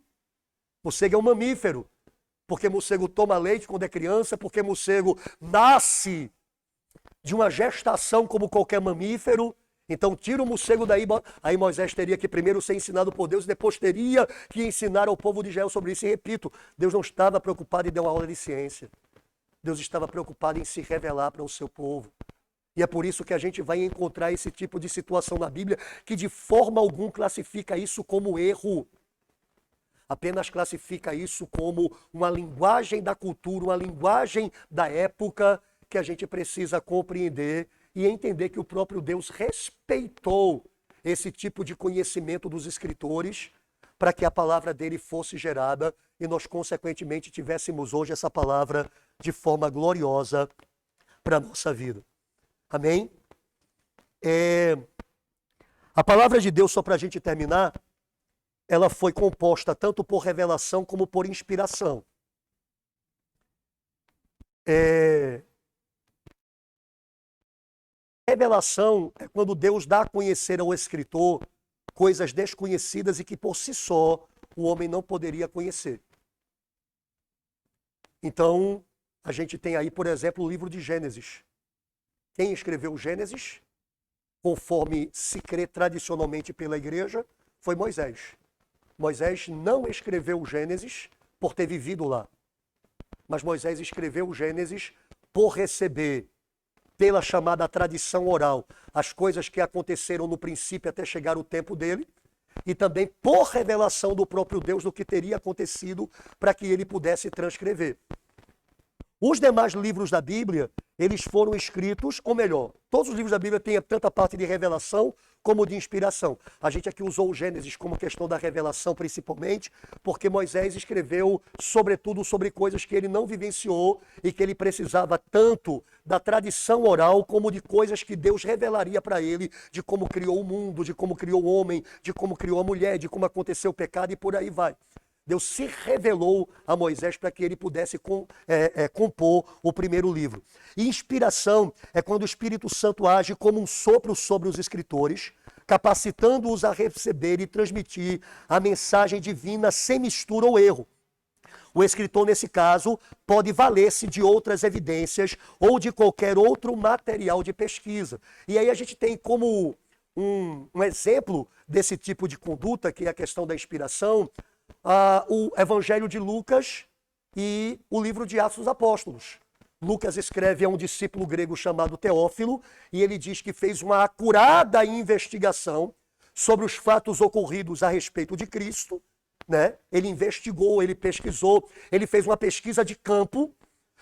S1: Morcego é um mamífero. Porque morcego toma leite quando é criança, porque morcego nasce de uma gestação como qualquer mamífero. Então tira o morcego daí, aí Moisés teria que primeiro ser ensinado por Deus e depois teria que ensinar ao povo de Israel sobre isso. E repito, Deus não estava preocupado em dar uma aula de ciência. Deus estava preocupado em se revelar para o seu povo. E é por isso que a gente vai encontrar esse tipo de situação na Bíblia que de forma alguma classifica isso como erro. Apenas classifica isso como uma linguagem da cultura, uma linguagem da época que a gente precisa compreender e entender que o próprio Deus respeitou esse tipo de conhecimento dos escritores para que a palavra dele fosse gerada e nós, consequentemente, tivéssemos hoje essa palavra de forma gloriosa para a nossa vida. Amém? A palavra de Deus, só para a gente terminar, ela foi composta tanto por revelação como por inspiração. Revelação é quando Deus dá a conhecer ao escritor coisas desconhecidas e que por si só o homem não poderia conhecer. Então, a gente tem aí, por exemplo, o livro de Gênesis. Quem escreveu Gênesis, conforme se crê tradicionalmente pela igreja, foi Moisés. Moisés não escreveu o Gênesis por ter vivido lá. Mas Moisés escreveu o Gênesis por receber, pela chamada tradição oral, as coisas que aconteceram no princípio até chegar o tempo dele, e também por revelação do próprio Deus do que teria acontecido para que ele pudesse transcrever. Os demais livros da Bíblia, eles foram escritos, ou melhor, todos os livros da Bíblia têm tanto a parte de revelação como de inspiração. A gente aqui usou o Gênesis como questão da revelação principalmente, porque Moisés escreveu sobretudo sobre coisas que ele não vivenciou e que ele precisava tanto da tradição oral como de coisas que Deus revelaria para ele, de como criou o mundo, de como criou o homem, de como criou a mulher, de como aconteceu o pecado e por aí vai. Deus se revelou a Moisés para que ele pudesse compor o primeiro livro. E inspiração é quando o Espírito Santo age como um sopro sobre os escritores, capacitando-os a receber e transmitir a mensagem divina sem mistura ou erro. O escritor, nesse caso, pode valer-se de outras evidências ou de qualquer outro material de pesquisa. E aí a gente tem como um exemplo desse tipo de conduta, que é a questão da inspiração, o Evangelho de Lucas e o livro de Atos dos Apóstolos. Lucas escreve a um discípulo grego chamado Teófilo e ele diz que fez uma acurada investigação sobre os fatos ocorridos a respeito de Cristo, né? Ele investigou, ele pesquisou, ele fez uma pesquisa de campo,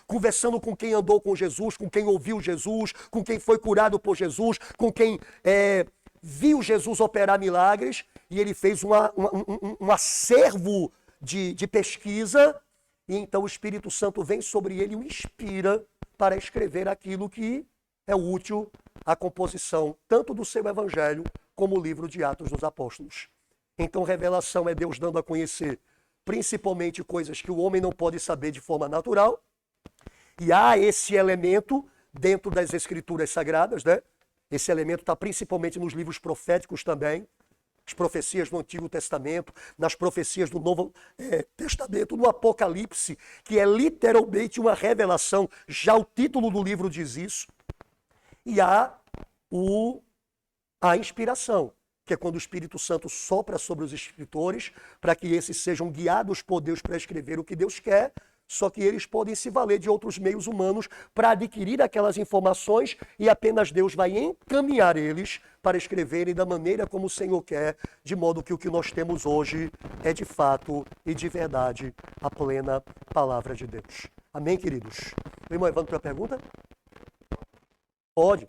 S1: conversando com quem andou com Jesus, com quem ouviu Jesus, com quem foi curado por Jesus, com quem viu Jesus operar milagres, e ele fez um acervo de pesquisa, e então o Espírito Santo vem sobre ele e o inspira para escrever aquilo que é útil à composição tanto do seu evangelho como o livro de Atos dos Apóstolos. Então revelação é Deus dando a conhecer principalmente coisas que o homem não pode saber de forma natural, e há esse elemento dentro das Escrituras Sagradas, né? Esse elemento está principalmente nos livros proféticos também, as profecias do Antigo Testamento, nas profecias do Novo Testamento, no Apocalipse, que é literalmente uma revelação, já o título do livro diz isso. E há a inspiração, que é quando o Espírito Santo sopra sobre os escritores, para que esses sejam guiados por Deus para escrever o que Deus quer, só que eles podem se valer de outros meios humanos para adquirir aquelas informações e apenas Deus vai encaminhar eles para escreverem da maneira como o Senhor quer, de modo que o que nós temos hoje é de fato e de verdade a plena palavra de Deus. Amém, queridos? O irmão Evandro, tem uma pergunta? Pode.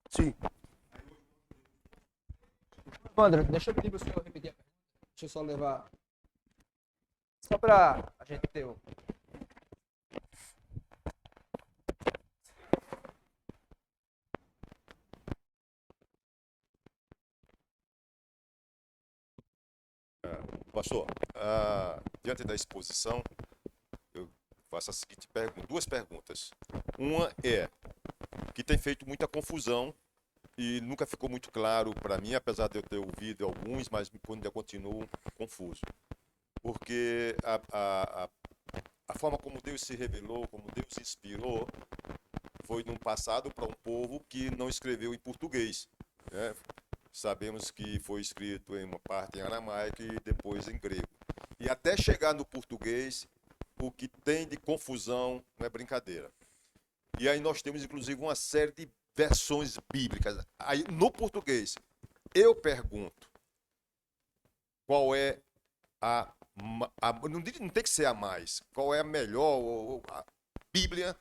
S1: Sim.
S2: André, deixa eu pedir para o senhor repetir a pergunta. Deixa eu só levar. Só para a gente ter o.
S3: Pastor, diante da exposição, eu faço a seguinte pergunta, duas perguntas. Uma é que tem feito muita confusão e nunca ficou muito claro para mim, apesar de eu ter ouvido alguns, mas ainda continuo confuso. Porque a forma como Deus se revelou, como Deus se inspirou, foi no passado para um povo que não escreveu em português, né? Sabemos que foi escrito em uma parte em aramaico e depois em grego. E até chegar no português, o que tem de confusão não é brincadeira. E aí nós temos, inclusive, uma série de versões bíblicas. Aí, no português, eu pergunto, qual é não tem que ser a mais, qual é a melhor a Bíblia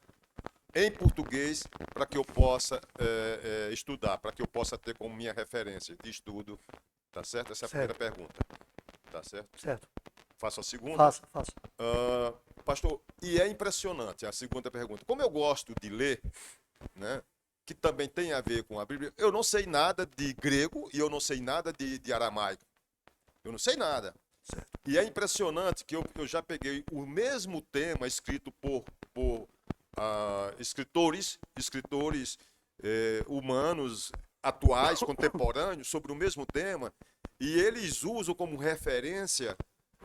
S3: em português para que eu possa estudar, para que eu possa ter como minha referência de estudo, tá certo? Essa é a primeira pergunta, tá certo?
S1: Certo.
S3: Faço a segunda?
S1: Faça.
S3: Pastor, e é impressionante a segunda pergunta. Como eu gosto de ler, né, que também tem a ver com a Bíblia, eu não sei nada de grego e eu não sei nada de aramaico. Eu não sei nada.
S1: Certo.
S3: E é impressionante que eu já peguei o mesmo tema escrito por escritores humanos atuais, contemporâneos, sobre o mesmo tema, e eles usam como referência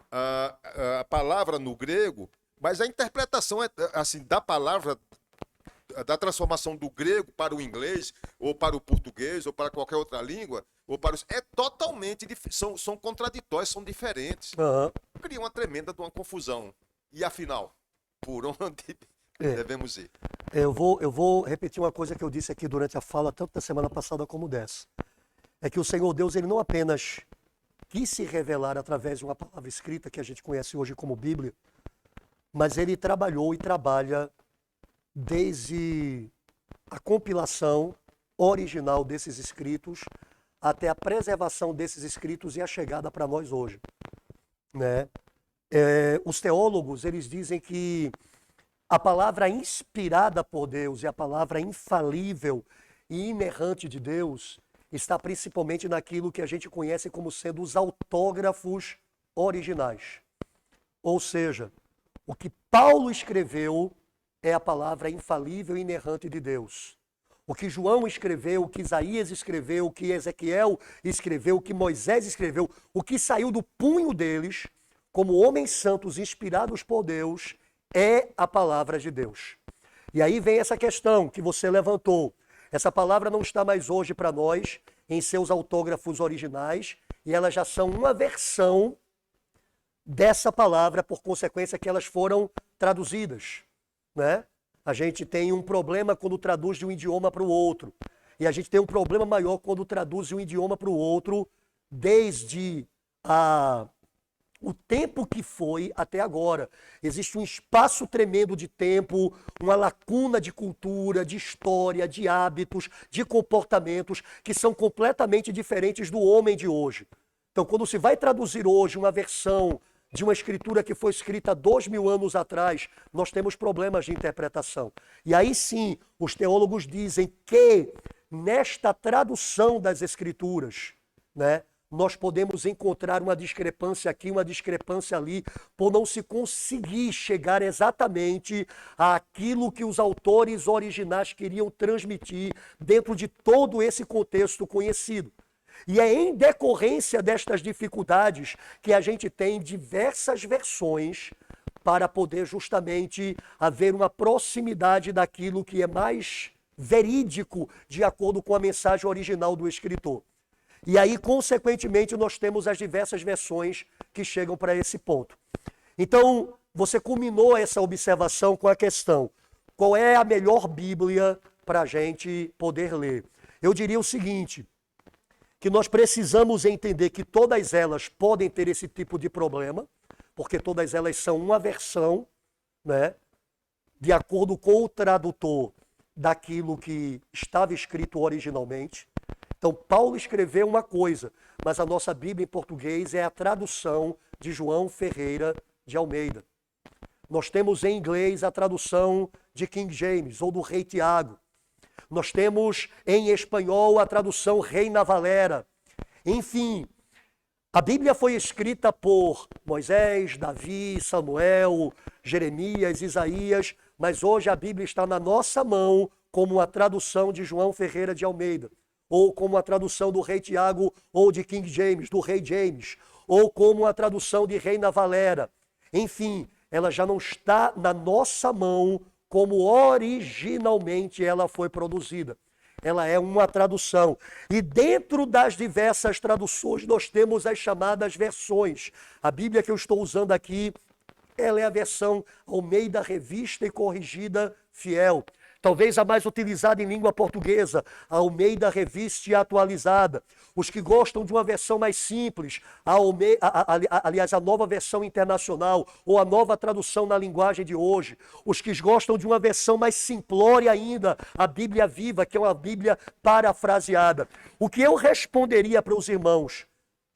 S3: a palavra no grego, mas a interpretação assim, da palavra, da transformação do grego para o inglês, ou para o português, ou para qualquer outra língua, é totalmente são contraditórios, são diferentes.
S1: Uhum.
S3: Cria uma tremenda de uma confusão. E afinal, por onde devemos ir?
S1: Eu vou repetir uma coisa que eu disse aqui durante a fala, tanto da semana passada como dessa. É que o Senhor Deus, ele não apenas quis se revelar através de uma palavra escrita que a gente conhece hoje como Bíblia, mas ele trabalhou e trabalha desde a compilação original desses escritos até a preservação desses escritos e a chegada para nós hoje, né? Os teólogos, eles dizem que a palavra inspirada por Deus e a palavra infalível e inerrante de Deus está principalmente naquilo que a gente conhece como sendo os autógrafos originais. Ou seja, o que Paulo escreveu é a palavra infalível e inerrante de Deus. O que João escreveu, o que Isaías escreveu, o que Ezequiel escreveu, o que Moisés escreveu, o que saiu do punho deles, como homens santos inspirados por Deus, é a palavra de Deus. E aí vem essa questão que você levantou. Essa palavra não está mais hoje para nós em seus autógrafos originais e elas já são uma versão dessa palavra, por consequência que elas foram traduzidas, né? A gente tem um problema quando traduz de um idioma para o outro. E a gente tem um problema maior quando traduz de um idioma para o outro desde o tempo que foi até agora. Existe um espaço tremendo de tempo, uma lacuna de cultura, de história, de hábitos, de comportamentos que são completamente diferentes do homem de hoje. Então, quando se vai traduzir hoje uma versão de uma escritura que foi escrita 2000 anos atrás, nós temos problemas de interpretação. E aí sim, os teólogos dizem que nesta tradução das escrituras, né, nós podemos encontrar uma discrepância aqui, uma discrepância ali, por não se conseguir chegar exatamente àquilo que os autores originais queriam transmitir dentro de todo esse contexto conhecido. E é em decorrência destas dificuldades que a gente tem diversas versões para poder justamente haver uma proximidade daquilo que é mais verídico de acordo com a mensagem original do escritor. E aí, consequentemente, nós temos as diversas versões que chegam para esse ponto. Então, você culminou essa observação com a questão: qual é a melhor Bíblia para a gente poder ler? Eu diria o seguinte, que nós precisamos entender que todas elas podem ter esse tipo de problema, porque todas elas são uma versão, né, de acordo com o tradutor daquilo que estava escrito originalmente. Então, Paulo escreveu uma coisa, mas a nossa Bíblia em português é a tradução de João Ferreira de Almeida. Nós temos em inglês a tradução de King James, ou do Rei Tiago. Nós temos em espanhol a tradução Reina Valera. Enfim, a Bíblia foi escrita por Moisés, Davi, Samuel, Jeremias, Isaías, mas hoje a Bíblia está na nossa mão como a tradução de João Ferreira de Almeida, ou como a tradução do Rei Tiago, ou de King James, do Rei James, ou como a tradução de Reina Valera. Enfim, ela já não está na nossa mão como originalmente ela foi produzida. Ela é uma tradução. E dentro das diversas traduções, nós temos as chamadas versões. A Bíblia que eu estou usando aqui, ela é a versão Almeida Revista e Corrigida Fiel. Talvez a mais utilizada em língua portuguesa, a Almeida Revista e Atualizada. Os que gostam de uma versão mais simples, aliás, a nova versão internacional, ou a nova tradução na linguagem de hoje. Os que gostam de uma versão mais simplória ainda, a Bíblia Viva, que é uma Bíblia parafraseada. O que eu responderia para os irmãos?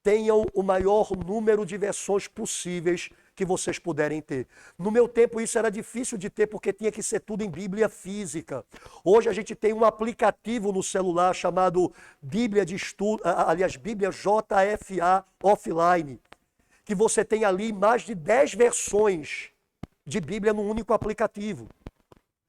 S1: Tenham o maior número de versões possíveis que vocês puderem ter. No meu tempo isso era difícil de ter porque tinha que ser tudo em Bíblia física. Hoje a gente tem um aplicativo no celular chamado Bíblia de Estudo, aliás, Bíblia JFA Offline, que você tem ali mais de 10 versões de Bíblia num único aplicativo.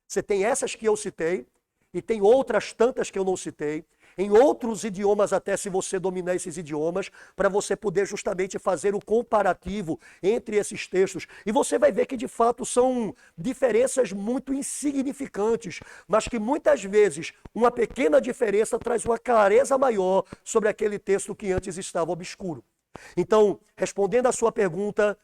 S1: Você tem essas que eu citei e tem outras tantas que eu não citei, em outros idiomas até, se você dominar esses idiomas, para você poder justamente fazer o comparativo entre esses textos. E você vai ver que, de fato, são diferenças muito insignificantes, mas que muitas vezes uma pequena diferença traz uma clareza maior sobre aquele texto que antes estava obscuro. Então, respondendo à sua pergunta,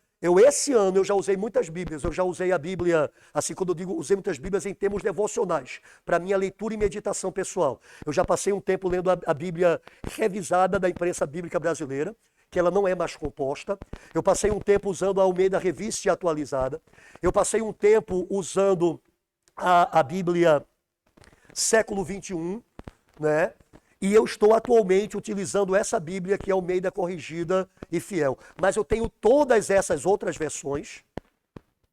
S1: esse ano eu já usei muitas Bíblias, eu já usei a Bíblia, assim quando eu digo usei muitas Bíblias em termos devocionais, para minha leitura e meditação pessoal. Eu já passei um tempo lendo a Bíblia revisada da imprensa bíblica brasileira, que ela não é mais composta. Eu passei um tempo usando a Almeida Revista e Atualizada. Eu passei um tempo usando a Bíblia século XXI, né? E eu estou atualmente utilizando essa Bíblia que é Almeida Corrigida e Fiel. Mas eu tenho todas essas outras versões,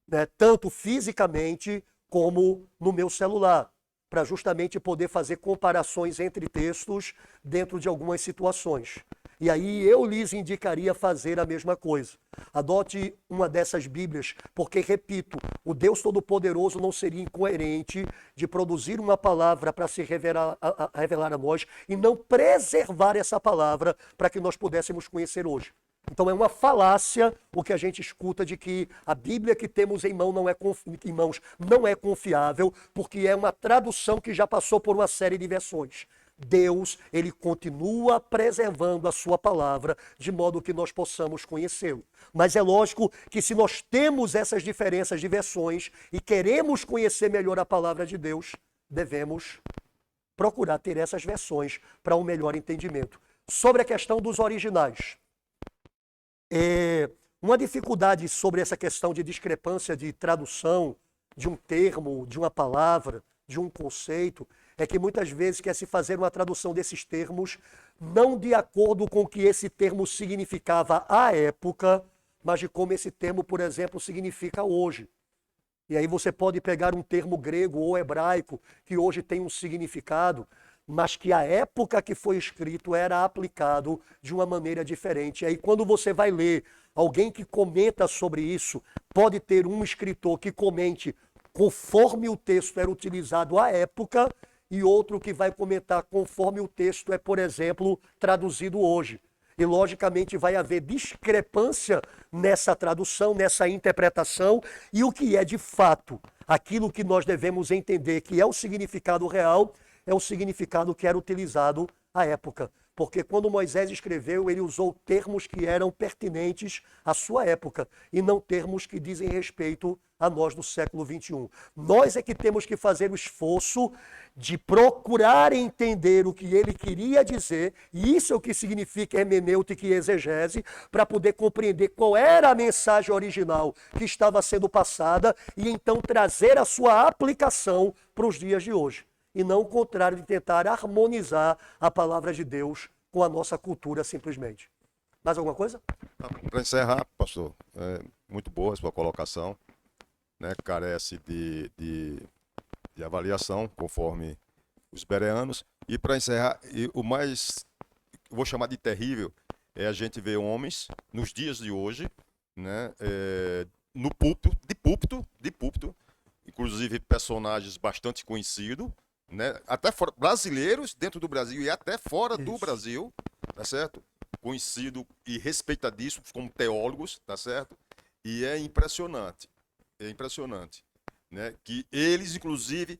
S1: né, tanto fisicamente como no meu celular, para justamente poder fazer comparações entre textos dentro de algumas situações. E aí eu lhes indicaria fazer a mesma coisa. Adote uma dessas Bíblias, porque, repito, o Deus Todo-Poderoso não seria incoerente de produzir uma palavra para se revelar a nós e não preservar essa palavra para que nós pudéssemos conhecer hoje. Então é uma falácia o que a gente escuta de que a Bíblia que temos em mãos não é confiável, porque é uma tradução que já passou por uma série de versões. Deus, ele continua preservando a sua palavra de modo que nós possamos conhecê-lo. Mas é lógico que se nós temos essas diferenças de versões e queremos conhecer melhor a palavra de Deus, devemos procurar ter essas versões para um melhor entendimento. Sobre a questão dos originais, uma dificuldade sobre essa questão de discrepância de tradução de um termo, de uma palavra, de um conceito, é que muitas vezes quer se fazer uma tradução desses termos não de acordo com o que esse termo significava à época, mas de como esse termo, por exemplo, significa hoje. E aí você pode pegar um termo grego ou hebraico que hoje tem um significado, mas que à época que foi escrito era aplicado de uma maneira diferente. E aí quando você vai ler alguém que comenta sobre isso, pode ter um escritor que comente conforme o texto era utilizado à época, e outro que vai comentar conforme o texto é, por exemplo, traduzido hoje. E, logicamente, vai haver discrepância nessa tradução, nessa interpretação, e o que é de fato aquilo que nós devemos entender que é o significado real, é o significado que era utilizado à época. Porque quando Moisés escreveu, ele usou termos que eram pertinentes à sua época e não termos que dizem respeito a nós do século XXI. Nós é que temos que fazer o esforço de procurar entender o que ele queria dizer, e isso é o que significa hermenêutica e exegese, para poder compreender qual era a mensagem original que estava sendo passada e então trazer a sua aplicação para os dias de hoje. E não o contrário de tentar harmonizar a palavra de Deus com a nossa cultura simplesmente. Mais alguma coisa?
S3: Para encerrar, pastor, muito boa a sua colocação, né? Carece de avaliação, conforme os bereanos. E para encerrar, o mais, vou chamar de terrível, é a gente ver homens, nos dias de hoje, né? No púlpito, inclusive personagens bastante conhecidos, né? Até brasileiros dentro do Brasil e até fora do Brasil, tá certo? Conhecido e respeitadíssimos como teólogos, tá certo? E é impressionante, né? Que eles, inclusive,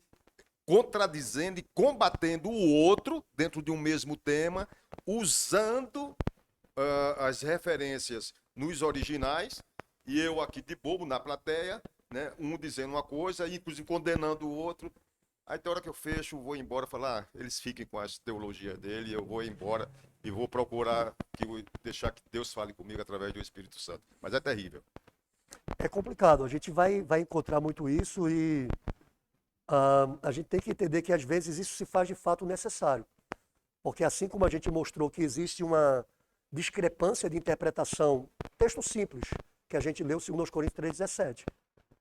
S3: contradizendo e combatendo o outro dentro de um mesmo tema, usando as referências nos originais, e eu aqui de bobo na plateia, né? Um dizendo uma coisa, inclusive condenando o outro. Aí tem hora que eu fecho, vou embora, falar, eles fiquem com a teologia dele, eu vou embora e vou procurar deixar que Deus fale comigo através do Espírito Santo. Mas é terrível.
S1: É complicado, a gente vai encontrar muito isso e a gente tem que entender que às vezes isso se faz de fato necessário. Porque assim como a gente mostrou que existe uma discrepância de interpretação, texto simples, que a gente leu 2 Coríntios 3,17,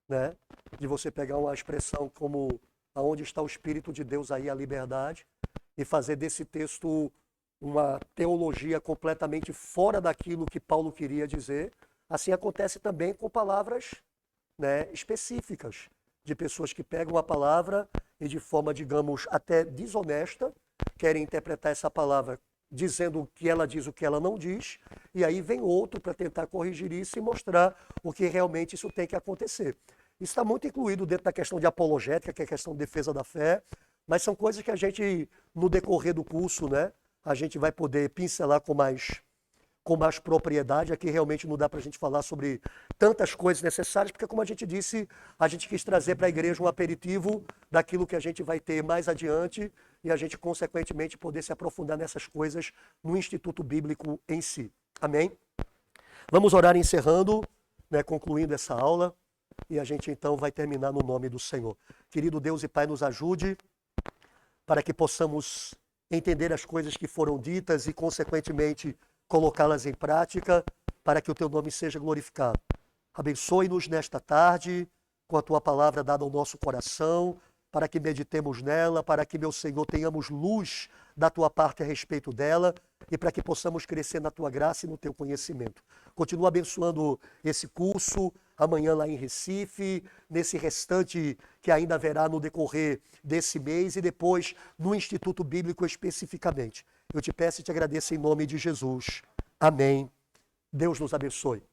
S1: né? De você pegar uma expressão como aonde está o Espírito de Deus, aí a liberdade, e fazer desse texto uma teologia completamente fora daquilo que Paulo queria dizer. Assim acontece também com palavras, né, específicas, de pessoas que pegam a palavra e de forma, digamos, até desonesta, querem interpretar essa palavra dizendo que ela diz o que ela não diz, e aí vem outro para tentar corrigir isso e mostrar o que realmente isso tem que acontecer. Isso está muito incluído dentro da questão de apologética, que é a questão de defesa da fé, mas são coisas que a gente, no decorrer do curso, né, a gente vai poder pincelar com mais propriedade. Aqui realmente não dá para a gente falar sobre tantas coisas necessárias, porque, como a gente disse, a gente quis trazer para a igreja um aperitivo daquilo que a gente vai ter mais adiante e a gente, consequentemente, poder se aprofundar nessas coisas no Instituto Bíblico em si. Amém? Vamos orar encerrando, né, concluindo essa aula. E a gente então vai terminar no nome do Senhor. Querido Deus e Pai, nos ajude para que possamos entender as coisas que foram ditas e, consequentemente, colocá-las em prática para que o Teu nome seja glorificado. Abençoe-nos nesta tarde com a Tua palavra dada ao nosso coração, para que meditemos nela, para que, meu Senhor, tenhamos luz da Tua parte a respeito dela e para que possamos crescer na Tua graça e no Teu conhecimento. Continua abençoando esse curso, amanhã lá em Recife, nesse restante que ainda haverá no decorrer desse mês e depois no Instituto Bíblico especificamente. Eu te peço e te agradeço em nome de Jesus. Amém. Deus nos abençoe.